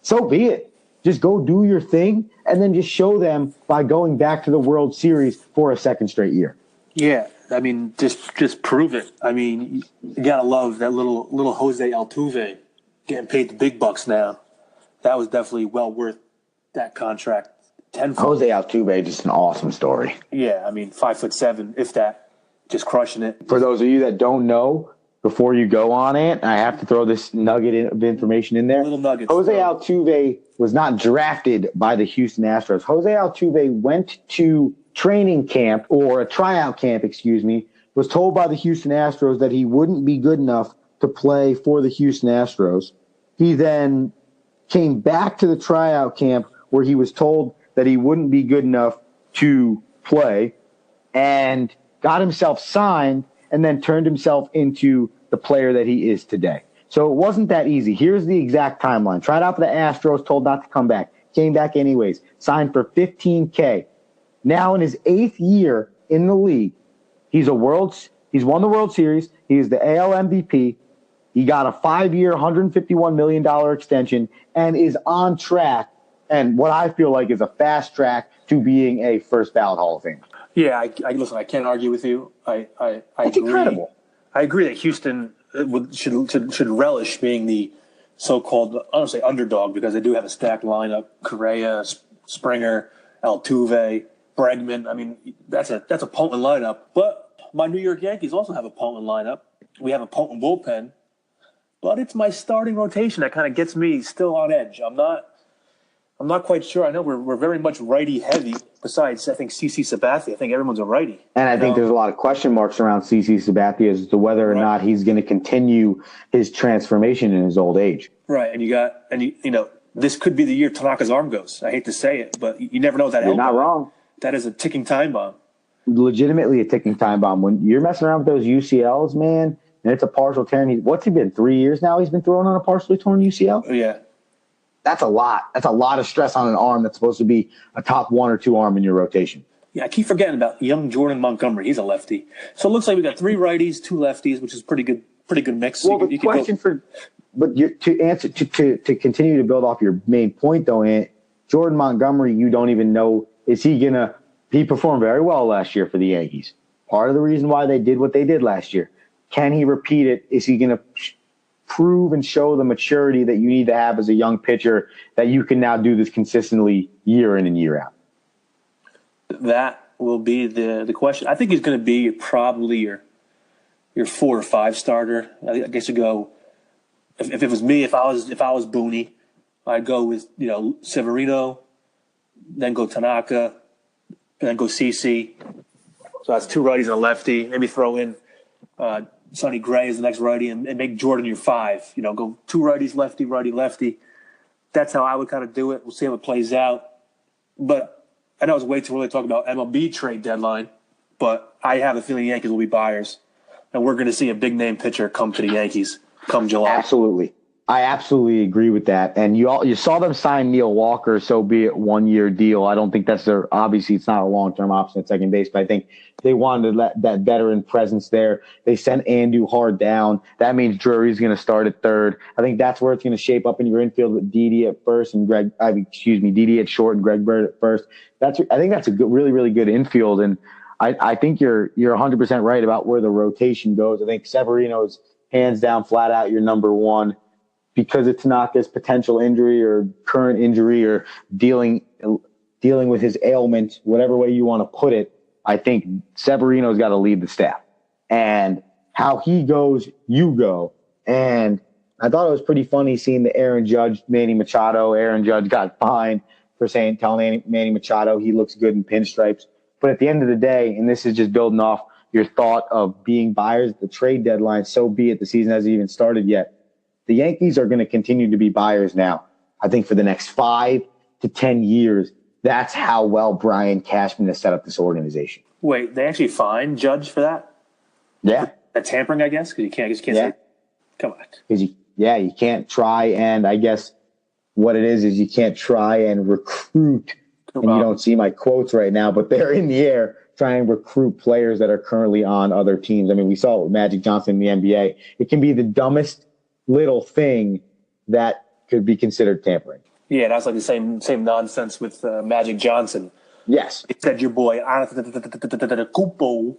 E: So be it. Just go do your thing, and then just show them by going back to the World Series for a second straight year.
D: Yeah, I mean, just prove it. I mean, you gotta love that little Jose Altuve getting paid the big bucks now. That was definitely well worth that contract. Tenfold.
E: Jose Altuve, just an awesome story.
D: Yeah, I mean, 5'7", if that, just crushing it.
E: For those of you that don't know, before you go on it, I have to throw this nugget of information in there.
D: Little nuggets.
E: Jose Altuve was not drafted by the Houston Astros. Jose Altuve went to training camp, or a tryout camp, was told by the Houston Astros that he wouldn't be good enough to play for the Houston Astros. He then came back to the tryout camp where he was told that he wouldn't be good enough to play, and got himself signed, and then turned himself into the player that he is today. So it wasn't that easy. Here's the exact timeline. Tried out for the Astros, told not to come back. Came back anyways. Signed for $15K. Now in his 8th year in the league, he's won the World Series. He's the AL MVP. He got a 5-year, $151 million extension and is on track, and what I feel like is a fast track to being a first ballot Hall of Famer.
D: Yeah, listen. I can't argue with you. I
E: It's
D: agree.
E: incredible.
D: I agree that Houston should relish being the so-called, I don't say underdog, because they do have a stacked lineup: Correa, Springer, Altuve, Bregman. I mean, that's a potent lineup. But my New York Yankees also have a potent lineup. We have a potent bullpen, but it's my starting rotation that kind of gets me still on edge. I'm not quite sure. I know we're very much righty heavy. Besides, I think CC Sabathia. I think everyone's a righty.
E: And I think there's a lot of question marks around CC Sabathia as to whether or not he's going to continue his transformation in his old age.
D: Right, and this could be the year Tanaka's arm goes. I hate to say it, but you never know with that.
E: You're not wrong.
D: That is a ticking time bomb.
E: Legitimately a ticking time bomb. When you're messing around with those UCLs, man, and it's a partial tear. What's he been, 3 years now? He's been throwing on a partially torn UCL?
D: Yeah.
E: That's a lot. That's a lot of stress on an arm that's supposed to be a top 1 or 2 arm in your rotation.
D: Yeah, I keep forgetting about young Jordan Montgomery. He's a lefty. So it looks like we got 3 righties, 2 lefties, which is pretty good mix.
E: Well, to continue to build off your main point, though, Ant, Jordan Montgomery, you don't even know, he performed very well last year for the Yankees. Part of the reason why they did what they did last year. Can he repeat it? Is he going to prove and show the maturity that you need to have as a young pitcher that you can now do this consistently year in and year out?
D: That will be the question. I think he's going to be probably your 4 or 5 starter. I guess you go, if it was me, if I was Booney, I'd go with Severino, then go Tanaka, and then go CC. So that's 2 righties and a lefty. Maybe throw in Sonny Gray as the next righty and make Jordan your 5. Go 2 righties, lefty, righty, lefty. That's how I would kind of do it. We'll see how it plays out. But I know it's way too early to talk about MLB trade deadline, but I have a feeling the Yankees will be buyers, and we're going to see a big-name pitcher come to the Yankees come July.
E: Absolutely. I absolutely agree with that. And you saw them sign Neil Walker, so be it 1-year deal. I don't think that's obviously it's not a long-term option at second base, but I think they wanted to let that veteran presence there. They sent Andujar down. That means Drury's going to start at third. I think that's where it's going to shape up in your infield with Didi at first and Didi at short and Greg Bird at first. I think that's a good, really, really good infield. And I think you're 100% right about where the rotation goes. I think Severino's hands down, flat out, your number 1. Because of Tanaka's potential injury or current injury or dealing with his ailment, whatever way you want to put it, I think Severino's got to lead the staff. And how he goes, you go. And I thought it was pretty funny seeing the Aaron Judge, Manny Machado. Aaron Judge got fined for telling Manny Machado he looks good in pinstripes. But at the end of the day, and this is just building off your thought of being buyers at the trade deadline, so be it. The season hasn't even started yet. The Yankees are going to continue to be buyers now. I think for the next 5 to 10 years, that's how well Brian Cashman has set up this organization.
D: Wait, they actually fined Judge for that?
E: Yeah.
D: That's tampering, I guess, because you can't say, come on.
E: Because you can't try, and I guess what it is you can't try and recruit. And you don't see my quotes right now, but they're in the air trying to recruit players that are currently on other teams. I mean, we saw it with Magic Johnson in the NBA. It can be the dumbest little thing that could be considered tampering.
D: Yeah, that's like the same nonsense with Magic Johnson.
E: Yes.
D: It said your boy Antetokounmpo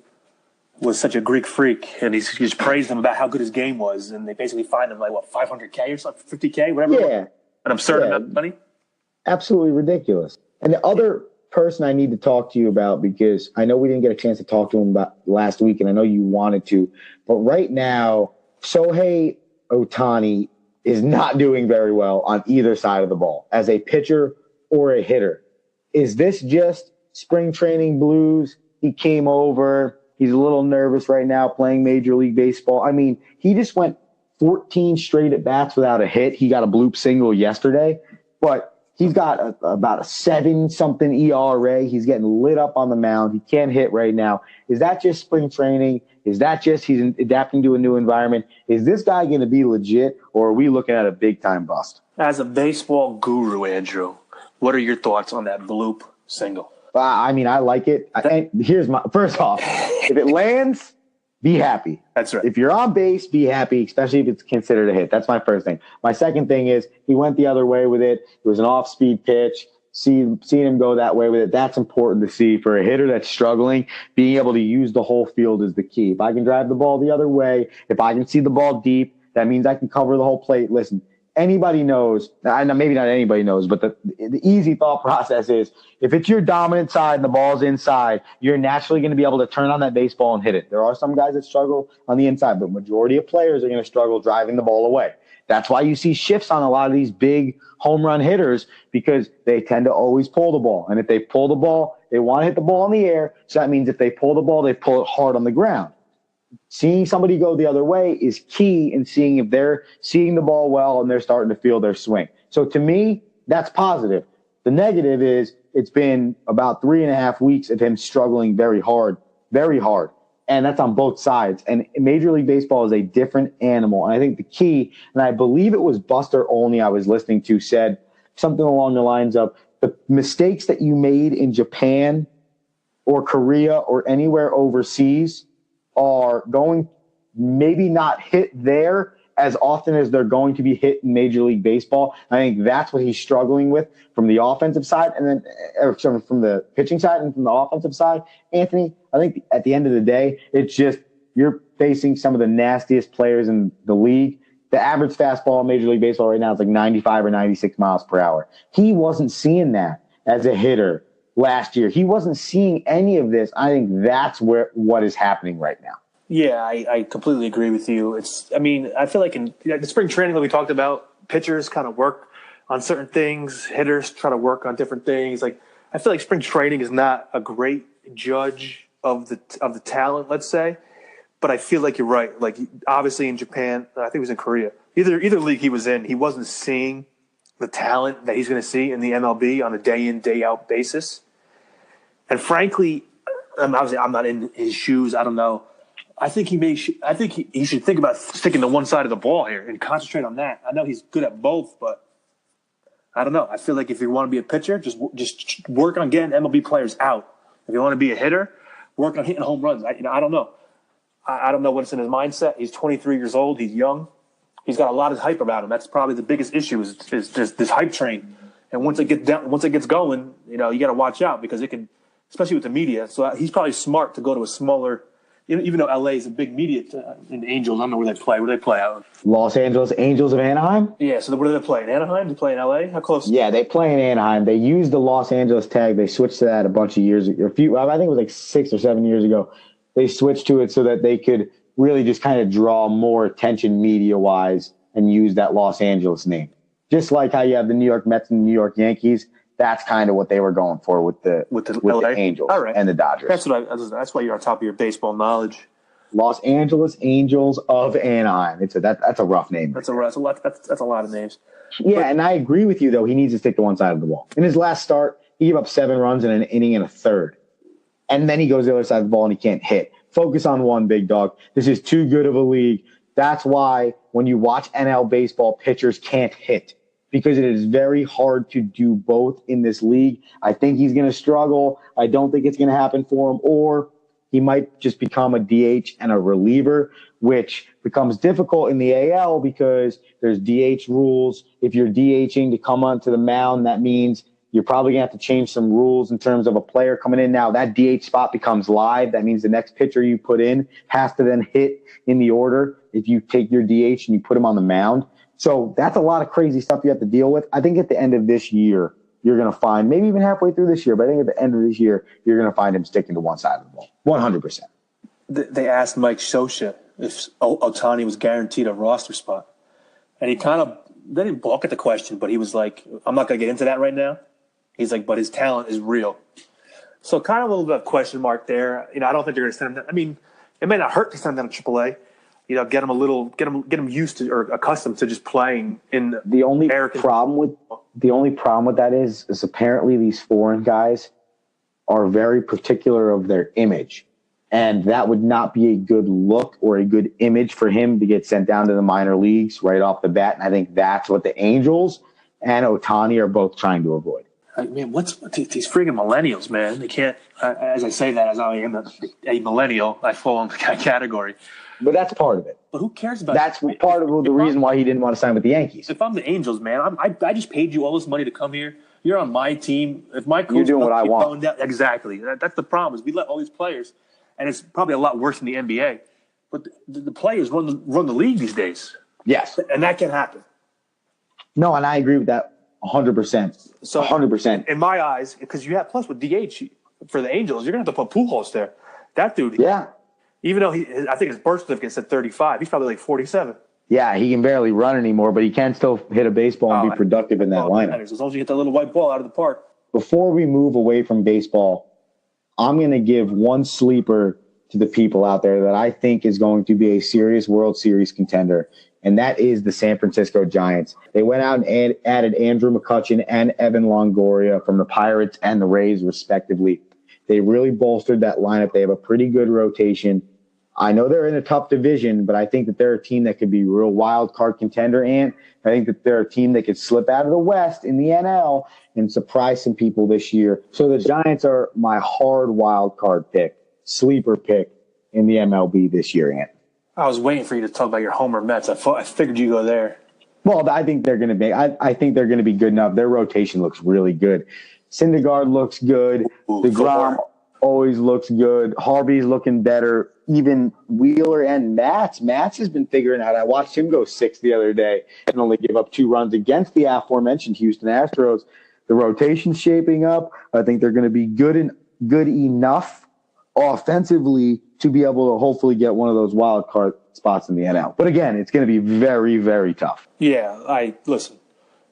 D: was such a Greek freak, and he's praised him about how good his game was, and they basically fined him like what, $500K or something, $50K, whatever.
E: Yeah,
D: an absurd amount of money.
E: Absolutely ridiculous. And the other person I need to talk to you about, because I know we didn't get a chance to talk to him about last week, and I know you wanted to, but right now, Shohei Ohtani is not doing very well on either side of the ball as a pitcher or a hitter. Is this just spring training blues? He came over. He's a little nervous right now playing Major League Baseball. I mean, he just went 14 straight at bats without a hit. He got a bloop single yesterday, but he's got about a 7-something ERA. He's getting lit up on the mound. He can't hit right now. Is that just spring training? Is that just he's adapting to a new environment? Is this guy going to be legit, or are we looking at a big-time bust?
D: As a baseball guru, Andrew, what are your thoughts on that bloop single?
E: I mean, I like it. Here's my – first off, if it lands, be happy.
D: That's right.
E: If you're on base, be happy, especially if it's considered a hit. That's my first thing. My second thing is he went the other way with it. It was an off-speed pitch. Seeing him go that way with it, that's important to see. For a hitter that's struggling, being able to use the whole field is the key. If I can drive the ball the other way, if I can see the ball deep, that means I can cover the whole plate. Listen, anybody knows, maybe not anybody knows, but the easy thought process is if it's your dominant side and the ball's inside, you're naturally going to be able to turn on that baseball and hit it. There are some guys that struggle on the inside, but majority of players are going to struggle driving the ball away. That's why you see shifts on a lot of these big home run hitters, because they tend to always pull the ball. And if they pull the ball, they want to hit the ball in the air. So that means if they pull the ball, they pull it hard on the ground. Seeing somebody go the other way is key in seeing if they're seeing the ball well and they're starting to feel their swing. So to me, that's positive. The negative is it's been about 3.5 weeks of him struggling very hard. And that's on both sides. And Major League Baseball is a different animal. And I think the key, and I believe it was Buster Olney I was listening to, said something along the lines of the mistakes that you made in Japan or Korea or anywhere overseas are going maybe not hit there as often as they're going to be hit in Major League Baseball. I think that's what he's struggling with from the offensive side, and then from the pitching side and from the offensive side. Anthony, I think at the end of the day, it's just you're facing some of the nastiest players in the league. The average fastball in Major League Baseball right now is like 95 or 96 miles per hour. He wasn't seeing that as a hitter last year. He wasn't seeing any of this. I think that's what is happening right now.
D: Yeah, I completely agree with you. I feel like in the spring training that we talked about, pitchers kind of work on certain things, hitters try to work on different things. Like, I feel like spring training is not a great judge of the talent, let's say. But I feel like you're right. Like, obviously in Japan, I think it was in Korea, either league he was in, he wasn't seeing the talent that he's going to see in the MLB on a day in, day out basis. And frankly, obviously I'm not in his shoes. I don't know. I think he should think about sticking to one side of the ball here and concentrate on that. I know he's good at both, but I don't know. I feel like if you want to be a pitcher, just work on getting MLB players out. If you want to be a hitter, work on hitting home runs. I don't know. I don't know what's in his mindset. He's 23 years old. He's young. He's got a lot of hype about him. That's probably the biggest issue is just this hype train. And once it gets going, you got to watch out because it can, especially with the media. So he's probably smart to go to a smaller. Even though LA is a big media in Angels, I don't know where they play. Where they play out?
E: Los Angeles Angels of Anaheim?
D: Yeah, so where do they play? In Anaheim? They play in LA? How close?
E: Yeah, they play in Anaheim. They used the Los Angeles tag. They switched to that a bunch of years ago. I think it was like 6 or 7 years ago. They switched to it so that they could really just kind of draw more attention media-wise and use that Los Angeles name. Just like how you have the New York Mets and the New York Yankees. That's kind of what they were going for with the Angels and the Dodgers.
D: That's why you're on top of your baseball knowledge.
E: Los Angeles Angels of Anaheim. That's a rough name.
D: That's a lot of names.
E: Yeah, and I agree with you though. He needs to stick to one side of the ball. In his last start, he gave up 7 runs in an inning and a third, and then he goes to the other side of the ball and he can't hit. Focus on one, big dog. This is too good of a league. That's why when you watch NL baseball, pitchers can't hit. Because it is very hard to do both in this league. I think he's going to struggle. I don't think it's going to happen for him. Or he might just become a DH and a reliever, which becomes difficult in the AL because there's DH rules. If you're DHing to come onto the mound, that means You're probably going to have to change some rules in terms of a player coming in. Now, that DH spot becomes live. That means the next pitcher you put in has to then hit in the order if you take your DH and you put him on the mound. So that's a lot of crazy stuff you have to deal with. I think at the end of this year, you're going to find, maybe even halfway through this year, but I think at the end of this year, you're going to find him sticking to one side of the ball. 100%.
D: They asked Mike Scioscia if Ohtani was guaranteed a roster spot. And he kind of, they didn't balk at the question, but he was like, I'm not going to get into that right now. He's like, but his talent is real. So kind of a little bit of question mark there. I don't think they're going to send him down. I mean, it may not hurt to send him down to AAA. Get him used to or accustomed to just playing in
E: the only
D: American.
E: problem with that is apparently these foreign guys are very particular of their image, and that would not be a good look or a good image for him to get sent down to the minor leagues right off the bat. And I think that's what the Angels and Ohtani are both trying to avoid.
D: I mean, what's these freaking millennials, man? They can't. As I say that, as I am a millennial, I fall in that category.
E: But that's part of it.
D: But who cares about
E: that's
D: that?
E: Part of the reason why he didn't want to sign with the Yankees.
D: If I'm the Angels, man, I just paid you all this money to come here. You're on my team. If my coach
E: you're doing what I want.
D: Exactly. That's the problem. Is we let all these players, and it's probably a lot worse in the NBA. But the players run the league these days.
E: Yes,
D: and that can happen.
E: No, and I agree with that 100%.
D: So
E: 100%.
D: In my eyes, because you have plus with DH for the Angels, you're gonna have to put Pujols there. That dude.
E: Yeah.
D: Even though I think his birth certificate said 35, he's probably like 47.
E: Yeah, he can barely run anymore, but he can still hit a baseball and be productive in that lineup.
D: As long as you hit that little white ball out of the park.
E: Before we move away from baseball, I'm going to give one sleeper to the people out there that I think is going to be a serious World Series contender, and that is the San Francisco Giants. They went out and added Andrew McCutchen and Evan Longoria from the Pirates and the Rays, respectively. They really bolstered that lineup. They have a pretty good rotation. I know they're in a tough division, but I think that they're a team that could be a real wild card contender. And I think that they're a team that could slip out of the West in the NL and surprise some people this year. So the Giants are my hard wild card pick, sleeper pick in the MLB this year, Ant.
D: I was waiting for you to talk about your Homer Mets. I figured you'd go there.
E: Well, I think they're going to be. I think they're going to be good enough. Their rotation looks really good. Syndergaard looks good. DeGrom always looks good. Harvey's looking better. Even Wheeler and Matz. Matz has been figuring out. I watched him go 6 the other day and only give up 2 runs against the aforementioned Houston Astros. The rotation's shaping up. I think they're going to be good enough offensively to be able to hopefully get one of those wild card spots in the NL. But again, it's going to be very, very tough.
D: Yeah, listen.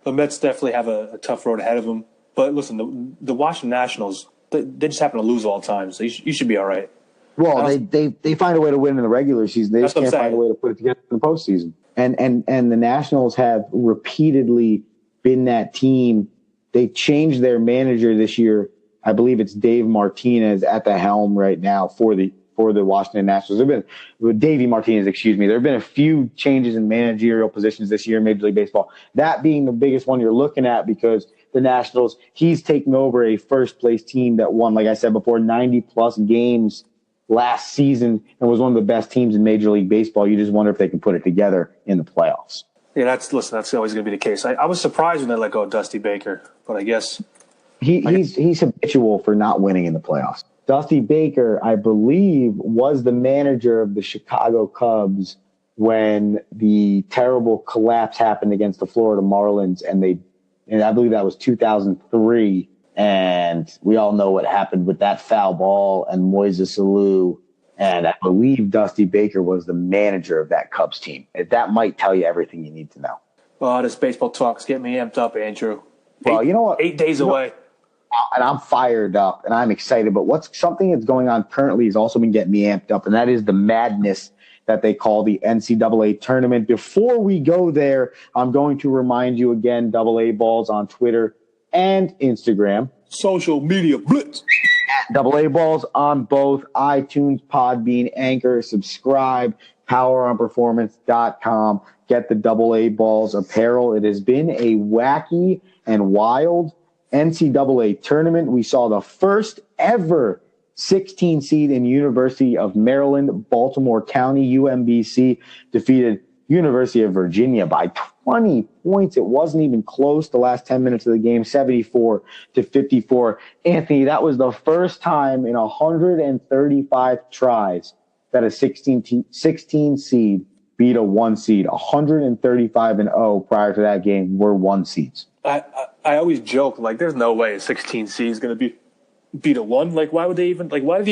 D: The Mets definitely have a tough road ahead of them. But listen, the Washington Nationals, they just happen to lose all the time, so you should be all right.
E: Well, they find a way to win in the regular season. They just can't find a way to put it together in the postseason. And the Nationals have repeatedly been that team. They changed their manager this year. I believe it's Dave Martinez at the helm right now for the Washington Nationals. Davey Martinez, excuse me. There have been a few changes in managerial positions this year in Major League Baseball. That being the biggest one you're looking at because the Nationals, he's taking over a first-place team that won, like I said before, 90-plus games last season and was one of the best teams in Major League Baseball. You just wonder if they can put it together in the playoffs.
D: Yeah, that's always going to be the case. I was surprised when they let go of Dusty Baker, but I guess
E: he's habitual for not winning in the playoffs. Dusty Baker, I believe, was the manager of the Chicago Cubs when the terrible collapse happened against the Florida Marlins, and I believe that was 2003. And we all know what happened with that foul ball and Moises Alou. And I believe Dusty Baker was the manager of that Cubs team. That might tell you everything you need to know.
D: Well, this baseball talk's getting me amped up, Andrew.
E: Well, you know what?
D: 8 days away.
E: And I'm fired up and I'm excited. But something that's going on currently has also been getting me amped up, and that is the madness that they call the NCAA tournament. Before we go there, I'm going to remind you again, AA Balls on Twitter and Instagram.
D: Social media blitz.
E: AA Balls on both iTunes, Podbean, Anchor. Subscribe, poweronperformance.com. Get the AA Balls apparel. It has been a wacky and wild NCAA tournament. We saw the first ever 16 seed in University of Maryland, Baltimore County, UMBC, defeated University of Virginia by 20 points. It wasn't even close the last 10 minutes of the game, 74-54. Anthony, that was the first time in 135 tries that a 16 seed beat a 1 seed. 135-0 prior to that game were 1 seeds.
D: I always joke, like, there's no way a 16 seed is going to beat a 1. Like, why would they even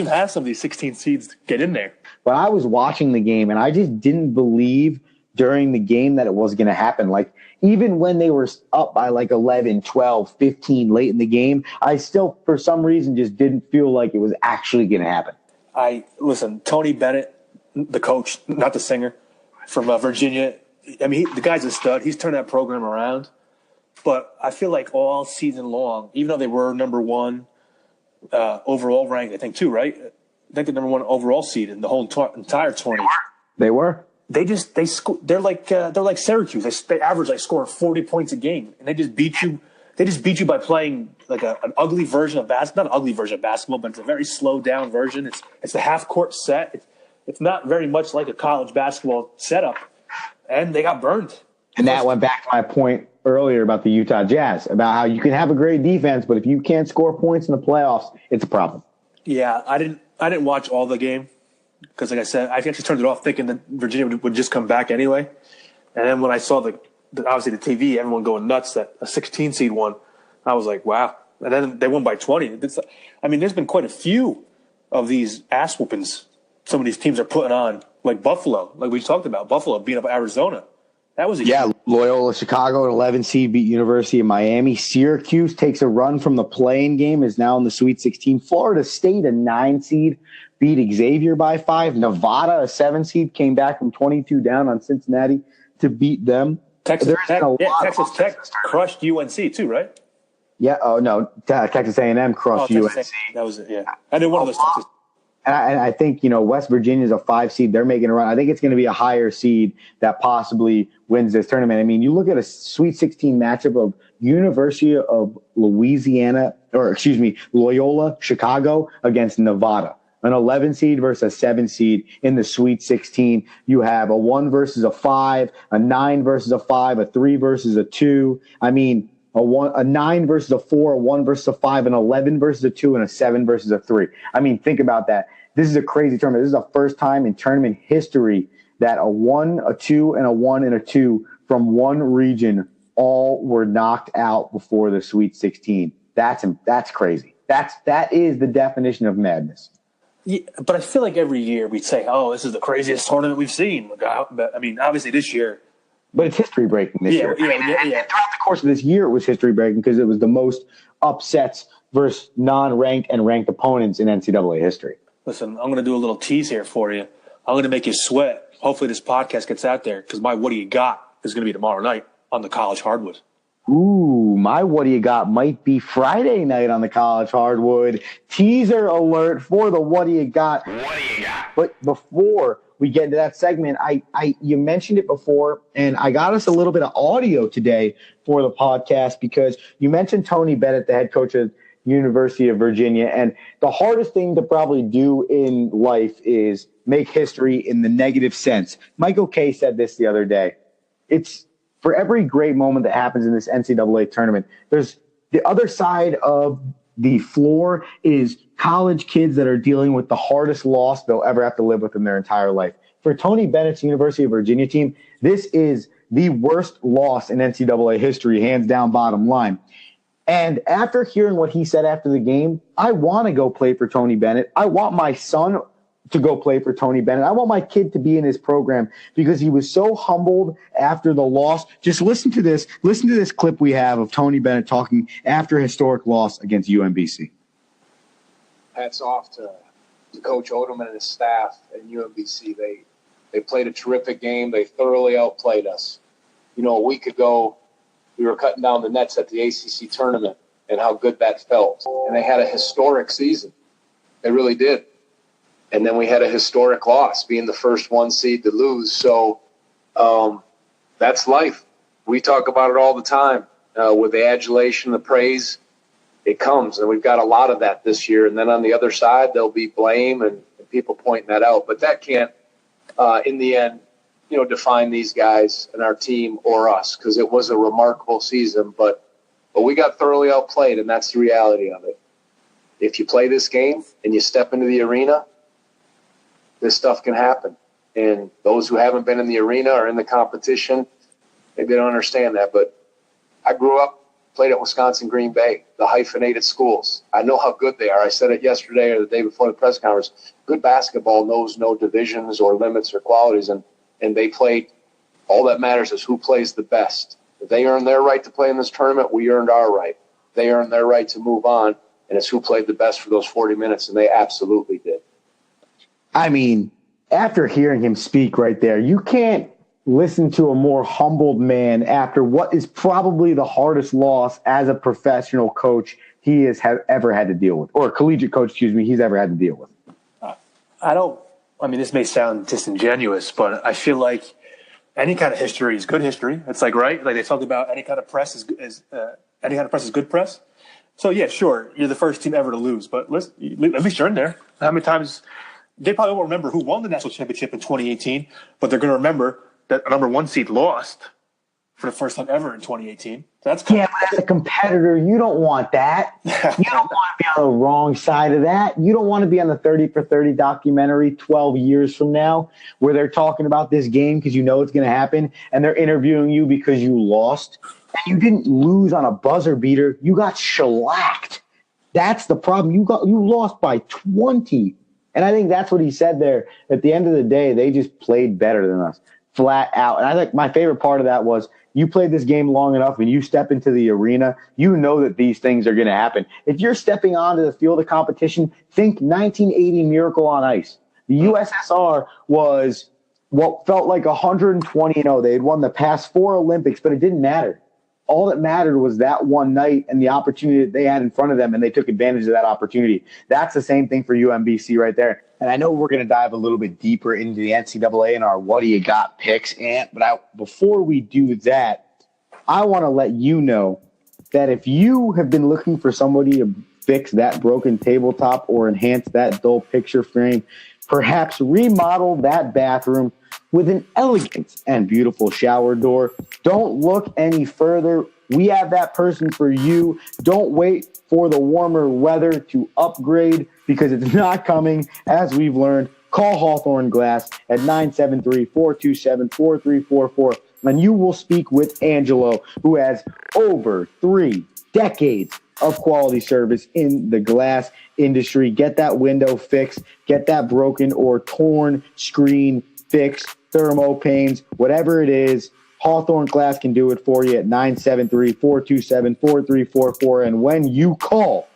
D: have some of these 16 seeds get in there?
E: But I was watching the game, and I just didn't believe during the game that it was going to happen. Like, even when they were up by like 11, 12, 15 late in the game, I still, for some reason, just didn't feel like it was actually going to happen.
D: Listen, Tony Bennett, the coach, not the singer, from Virginia, I mean, the guy's a stud. He's turned that program around. But I feel like all season long, even though they were number 1 overall ranked, I think, too, right? I think the number 1 overall seed in the whole entire tournament.
E: They were.
D: They're like Syracuse. They average like scoring 40 points a game, and they just beat you. They just beat you by playing like an ugly version of basketball. Not an ugly version of basketball, but it's a very slow down version. It's the half court set. It's not very much like a college basketball setup, and they got burned.
E: And that went back to my point earlier about the Utah Jazz, about how you can have a great defense, but if you can't score points in the playoffs, it's a problem.
D: Yeah, I didn't watch all the game because, like I said, I actually turned it off thinking that Virginia would just come back anyway. And then when I saw obviously the TV, everyone going nuts that a 16 seed won, I was like, wow. And then they won by 20. I mean, there's been quite a few of these ass whoopings some of these teams are putting on, like Buffalo, like we talked about, Buffalo beating up Arizona. That was
E: Loyola Chicago, an 11 seed, beat University of Miami. Syracuse takes a run from the play-in game, is now in the Sweet 16. Florida State, a 9 seed, beat Xavier by 5. Nevada, a 7 seed, came back from 22 down on Cincinnati to beat them.
D: Texas Tech crushed UNC too, right?
E: Yeah. Oh no, Texas A&M crushed UNC.
D: That was it. Yeah, I did one of those. Texas.
E: And I think, West Virginia is a 5 seed. They're making a run. I think it's going to be a higher seed that possibly wins this tournament. I mean, you look at a Sweet 16 matchup of University of Loyola Chicago against Nevada. An 11 seed versus a 7 seed in the Sweet 16. You have a 1 versus a 5, a 9 versus a 5, a 3 versus a 2. I mean, a 9 versus a 4, a 1 versus a 5, an 11 versus a 2, and a 7 versus a 3. I mean, think about that. This is a crazy tournament. This is the first time in tournament history that a 1, a 2, and a 1 and a 2 from one region all were knocked out before the Sweet 16. That's crazy. That is the definition of madness.
D: Yeah, but I feel like every year we'd say, "Oh, this is the craziest tournament we've seen." But I mean, obviously this year.
E: But it's history breaking this year.
D: Yeah.
E: And throughout the course of this year, it was history breaking because it was the most upsets versus non-ranked and ranked opponents in NCAA history.
D: Listen, I'm going to do a little tease here for you. I'm going to make you sweat. Hopefully this podcast gets out there because my What Do You Got is going to be tomorrow night on the College Hardwood.
E: Ooh, my What Do You Got might be Friday night on the College Hardwood. Teaser alert for the What Do You Got.
B: What do you got?
E: But before we get into that segment, you mentioned it before, and I got us a little bit of audio today for the podcast because you mentioned Tony Bennett, the head coach of University of Virginia, and the hardest thing to probably do in life is make history in the negative sense. Michael Kay said this the other day. It's for every great moment that happens in this NCAA tournament, there's the other side of the floor is college kids that are dealing with the hardest loss they'll ever have to live with in their entire life. For Tony Bennett's University of Virginia team, this is the worst loss in NCAA history, hands down, bottom line. And after hearing what he said after the game, I want to go play for Tony Bennett. I want my son to go play for Tony Bennett. I want my kid to be in his program because he was so humbled after the loss. Just listen to this. Listen to this clip we have of Tony Bennett talking after a historic loss against UMBC.
F: Hats off to Coach Odom and his staff at UMBC. They played a terrific game. They thoroughly outplayed us. A week ago, we were cutting down the nets at the ACC tournament and how good that felt. And they had a historic season. They really did. And then we had a historic loss, being the first 1 seed to lose. So that's life. We talk about it all the time. With the adulation, the praise, it comes. And we've got a lot of that this year. And then on the other side, there'll be blame and people pointing that out. But that can't, in the end, define these guys and our team or us, because it was a remarkable season, but we got thoroughly outplayed, and that's the reality of it. If you play this game and you step into the arena, this stuff can happen. And those who haven't been in the arena or in the competition, maybe they don't understand that. But I grew up, played at Wisconsin Green Bay, the hyphenated schools. I know how good they are. I said it yesterday or the day before the press conference. Good basketball knows no divisions or limits or qualities, and they played. All that matters is who plays the best. If they earned their right to play in this tournament, we earned our right. They earned their right to move on, and it's who played the best for those 40 minutes, and they absolutely did.
E: I mean, after hearing him speak right there, you can't listen to a more humbled man after what is probably the hardest loss as a professional coach he has ever had to deal with, or a collegiate coach, he's ever had to deal with.
D: This may sound disingenuous, but I feel like any kind of history is good history. It's like, right? Like they talk about any kind of press is good press. So yeah, sure, you're the first team ever to lose, but at least you're in there. How many times? They probably won't remember who won the national championship in 2018, but they're going to remember that a number one seed lost for the first time ever in 2018. So that's
E: but as a competitor, you don't want that. You don't want to be on the wrong side of that. You don't want to be on the 30 for 30 documentary 12 years from now where they're talking about this game because you know it's going to happen, and they're interviewing you because you lost. And you didn't lose on a buzzer beater. You got shellacked. That's the problem. You lost by 20. And I think that's what he said there. At the end of the day, they just played better than us, flat out. And I think my favorite part of that was you played this game long enough and you step into the arena, you know that these things are going to happen. If you're stepping onto the field of competition, think 1980 Miracle on Ice. The USSR was what felt like 120-0. They had won the past 4 Olympics, but it didn't matter. All that mattered was that one night and the opportunity that they had in front of them, and they took advantage of that opportunity. That's the same thing for UMBC right there. And I know we're going to dive a little bit deeper into the NCAA and our What Do You Got picks, Ant, but before we do that, I want to let you know that if you have been looking for somebody to fix that broken tabletop or enhance that dull picture frame, perhaps remodel that bathroom with an elegant and beautiful shower door, don't look any further. We have that person for you. Don't wait for the warmer weather to upgrade because it's not coming, as we've learned. Call Hawthorne Glass at 973-427-4344, and you will speak with Angelo, who has over 3 decades of quality service in the glass industry. Get that window fixed. Get that broken or torn screen fixed. Thermo panes, whatever it is, Hawthorne Glass can do it for you at 973-427-4344. And when you call,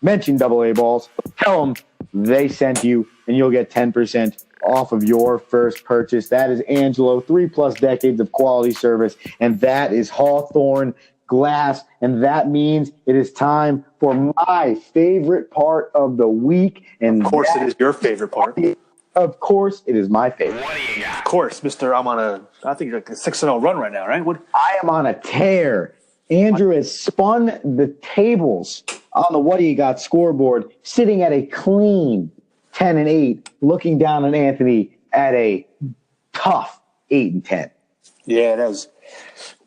E: mention AA Balls, tell them they sent you, and you'll get 10% off of your first purchase. That is Angelo, 3+ decades of quality service, and that is Hawthorne Glass. And that means it is time for my favorite part of the week. And
D: of course, it is your favorite part.
E: Of course, it is my favorite.
D: Of course, Mr. I'm on I think like a 6-0 run right now, right?
E: I am on a tear. Andrew has spun the tables on the What Do You Got scoreboard, sitting at a clean 10-8, looking down on Anthony at a tough 8-10.
D: Yeah, that was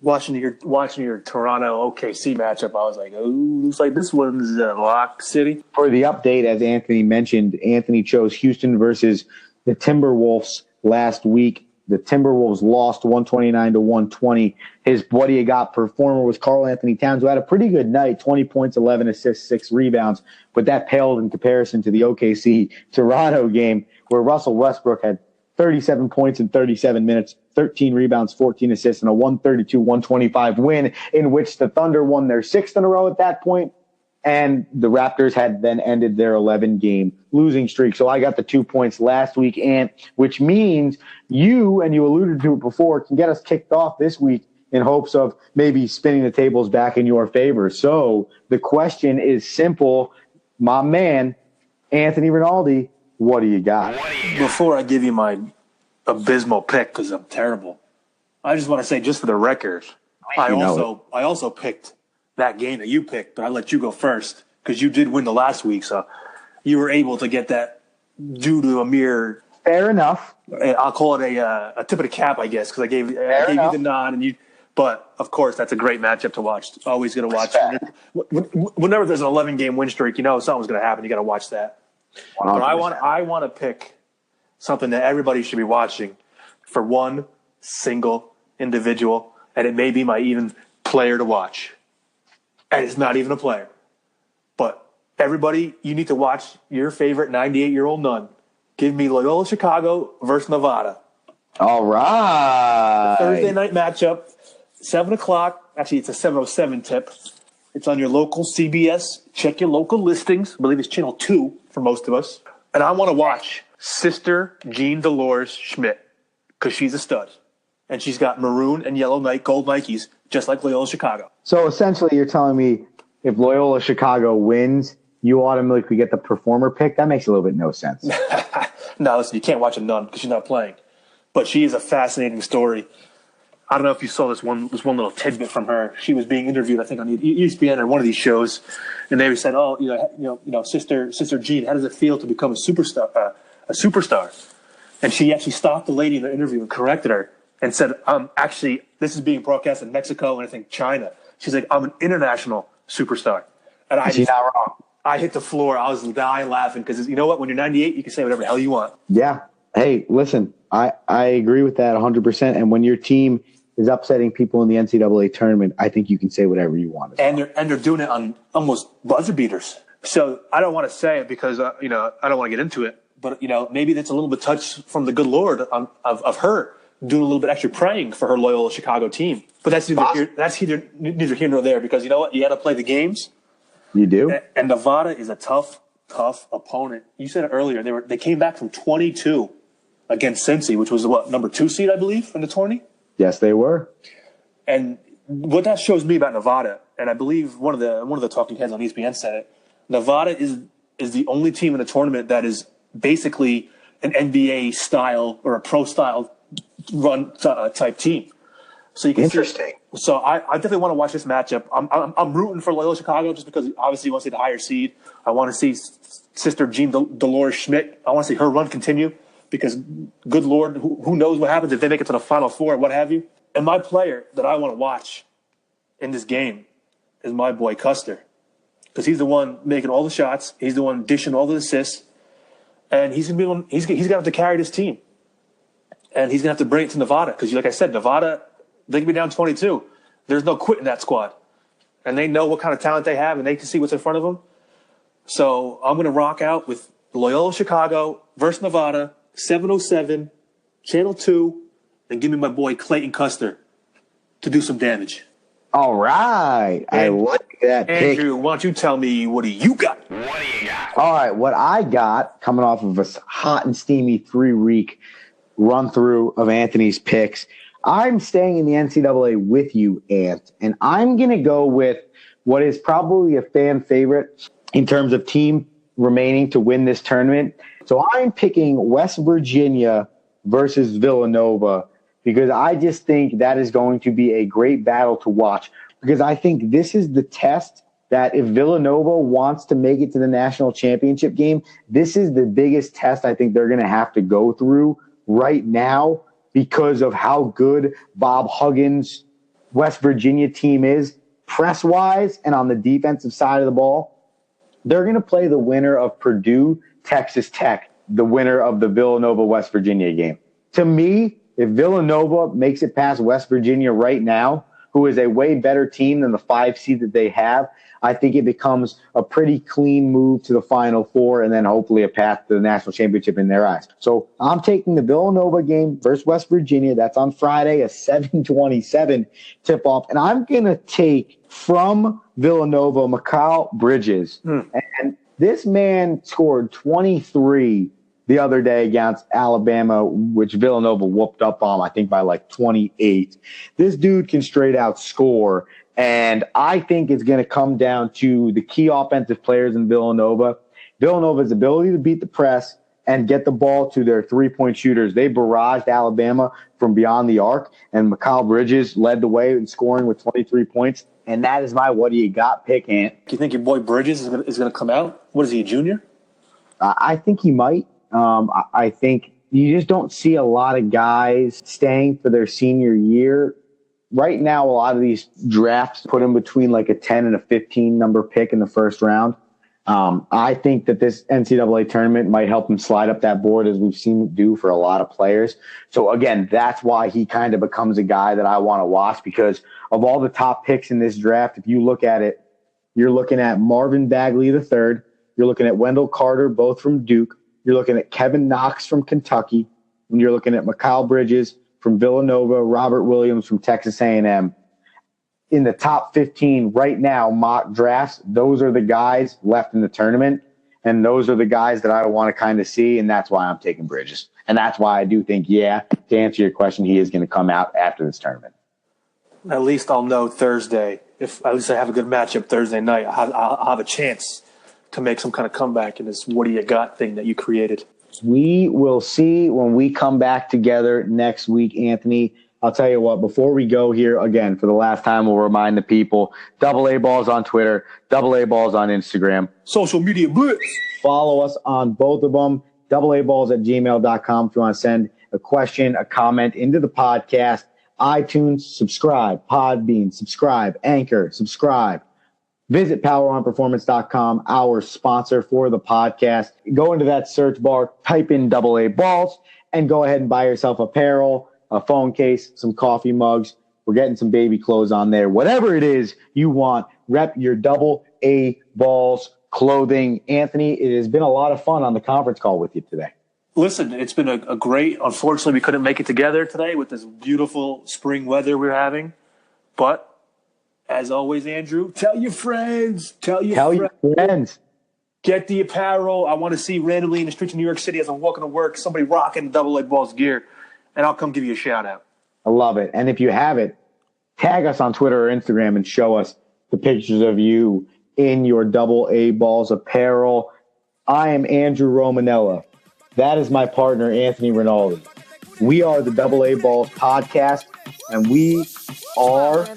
D: watching your Toronto OKC matchup. I was like, oh, looks like this one's lock city.
E: For the update, as Anthony mentioned, Anthony chose Houston versus the Timberwolves last week. The Timberwolves lost 129-120. His What Do You Got performer was Karl Anthony Towns, who had a pretty good night, 20 points, 11 assists, 6 rebounds. But that paled in comparison to the OKC-Toronto game, where Russell Westbrook had 37 points in 37 minutes, 13 rebounds, 14 assists, and a 132-125 win, in which the Thunder won their 6th in a row at that point, and the Raptors had then ended their 11-game losing streak. So I got the 2 points last week, which means you, and you alluded to it before, can get us kicked off this week in hopes of maybe spinning the tables back in your favor. So the question is simple. My man, Anthony Rinaldi, what do you got?
D: Before I give you my abysmal pick, because I'm terrible, I just want to say, just for the record, I also picked that game that you picked, but I let you go first because you did win the last week, so you were able to get that due to a mere
E: Fair enough.
D: I'll call it a tip of the cap, I guess, because I gave you the nod, and you. But of course, that's a great matchup to watch. Always going to watch. Whenever there's an 11-game win streak, something's going to happen. You got to watch that. 100%. But I want to pick something that everybody should be watching for one single individual, and it may be my even player to watch. And it's not even a player. But everybody, you need to watch your favorite 98-year-old nun. Give me Loyola Chicago versus Nevada.
E: All right.
D: Thursday night matchup, 7 o'clock. Actually, it's a 7:07 tip. It's on your local CBS. Check your local listings. I believe it's channel 2 for most of us. And I want to watch Sister Jean Dolores Schmidt because she's a stud. And she's got maroon and yellow gold Nikes, just like Loyola Chicago.
E: So essentially, you're telling me if Loyola Chicago wins, you automatically get the performer pick? That makes a little bit no sense.
D: No, listen, you can't watch a nun because she's not playing. But she is a fascinating story. I don't know if you saw this one little tidbit from her. She was being interviewed, I think, on ESPN or one of these shows, and they said, "Oh, Sister Jean, how does it feel to become a superstar?" And she actually stopped the lady in the interview and corrected her and said, "Actually, this is being broadcast in Mexico and I think China." She's like, "I'm an international superstar," and
E: She's not wrong.
D: I hit the floor. I was dying laughing because you know what? When you're 98, you can say whatever the hell you want.
E: Yeah. Hey, listen, I agree with that 100%. And when your team is upsetting people in the NCAA tournament, I think you can say whatever you want.
D: And they're doing it on almost buzzer beaters. So I don't want to say it because I don't want to get into it. But maybe that's a little bit touch from the good Lord of her doing a little bit extra praying for her Loyola Chicago team. But that's neither here nor there because you know what? You got to play the games.
E: You do.
D: And Nevada is a tough opponent. You said it earlier. They came back from 22 against Cincy, which was number 2 seed, I believe, in the tourney.
E: Yes, they were.
D: And what that shows me about Nevada, and I believe one of the talking heads on ESPN said it, Nevada is the only team in the tournament that is basically an NBA style or a pro style run type team. So you can
C: Interesting.
D: So I definitely want to watch this matchup. I'm rooting for Loyola Chicago just because obviously you want to see the higher seed. I want to see Sister Jean Dolores Schmidt. I want to see her run continue because, good Lord, who knows what happens if they make it to the Final Four or what have you. And my player that I want to watch in this game is my boy Custer because he's the one making all the shots. He's the one dishing all the assists, and he's gonna have to carry this team, and he's gonna have to bring it to Nevada because, like I said, Nevada. They can be down 22. There's no quit in that squad. And they know what kind of talent they have, and they can see what's in front of them. So I'm going to rock out with Loyola Chicago versus Nevada, 7:07, Channel 2, and give me my boy Clayton Custer to do some damage.
E: All right. I like that pick.
D: Andrew, why don't you tell me what do you got?
E: All right. What I got coming off of a hot and steamy 3-week run-through of Anthony's picks, I'm staying in the NCAA with you, Ant, and I'm going to go with what is probably a fan favorite in terms of team remaining to win this tournament. So I'm picking West Virginia versus Villanova because I just think that is going to be a great battle to watch because I think this is the test that if Villanova wants to make it to the national championship game, this is the biggest test I think they're going to have to go through right now because of how good Bob Huggins' West Virginia team is press-wise and on the defensive side of the ball. They're going to play the winner of Purdue, Texas Tech, the winner of the Villanova-West Virginia game. To me, if Villanova makes it past West Virginia right now, who is a way better team than the 5 seed that they have, I think it becomes a pretty clean move to the Final Four and then hopefully a path to the national championship in their eyes. So I'm taking the Villanova game versus West Virginia. That's on Friday, a 7:27 tip-off. And I'm going to take from Villanova, Mikal Bridges. And this man scored 23 the other day against Alabama, which Villanova whooped up on, I think, by like 28. This dude can straight out score. And I think it's going to come down to the key offensive players in Villanova. Villanova's ability to beat the press and get the ball to their three-point shooters. They barraged Alabama from beyond the arc, and Mikal Bridges led the way in scoring with 23 points. And that is my what do you got pick, Ant.
D: Do you think your boy Bridges is going to come out? What is he, a junior?
E: I think he might. I think you just don't see a lot of guys staying for their senior year. Right now, a lot of these drafts put in between like a 10 and a 15 number pick in the first round. I think that this NCAA tournament might help him slide up that board, as we've seen it do for a lot of players. So again, that's why he kind of becomes a guy that I want to watch, because of all the top picks in this draft, if you look at it, you're looking at Marvin Bagley III, you're looking at Wendell Carter, both from Duke, you're looking at Kevin Knox from Kentucky, and you're looking at Mikal Bridges from Villanova, Robert Williams from Texas A&M. In the top 15 right now, mock drafts, those are the guys left in the tournament, and those are the guys that I want to kind of see, and that's why I'm taking Bridges. And that's why I do think, to answer your question, he is going to come out after this tournament.
D: At least I'll know Thursday. If at least I have a good matchup Thursday night, I'll have a chance to make some kind of comeback in this what do you got thing that you created.
E: We will see when we come back together next week, Anthony. I'll tell you what, before we go here, again, for the last time, we'll remind the people, AA Balls on Twitter, AA Balls on Instagram.
D: Social media blitz.
E: Follow us on both of them, AAballs@gmail.com if you want to send a question, a comment into the podcast. iTunes, subscribe. Podbean, subscribe. Anchor, subscribe. Visit PowerOnPerformance.com, our sponsor for the podcast. Go into that search bar, type in AA Balls, and go ahead and buy yourself apparel, a phone case, some coffee mugs. We're getting some baby clothes on there. Whatever it is you want, rep your AA Balls clothing. Anthony, it has been a lot of fun on the conference call with you today.
D: Listen, it's been a great, unfortunately, we couldn't make it together today with this beautiful spring weather we're having. But, as always, Andrew, tell your friends. Tell your friends. Get the apparel. I want to see randomly in the streets of New York City as I'm walking to work, somebody rocking AA Balls gear, and I'll come give you a shout out.
E: I love it. And if you have it, tag us on Twitter or Instagram and show us the pictures of you in your AA Balls apparel. I am Andrew Romanella. That is my partner, Anthony Rinaldi. We are the AA Balls podcast, and we are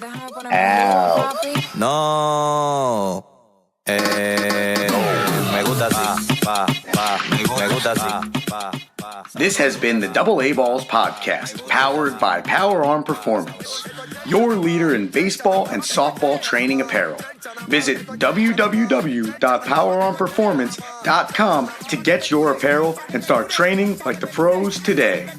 E: out.
G: No. Me gusta así. Me gusta así.
C: This has been the AA Balls podcast, powered by PowerArm Performance, your leader in baseball and softball training apparel. Visit www.powerarmperformance.com to get your apparel and start training like the pros today.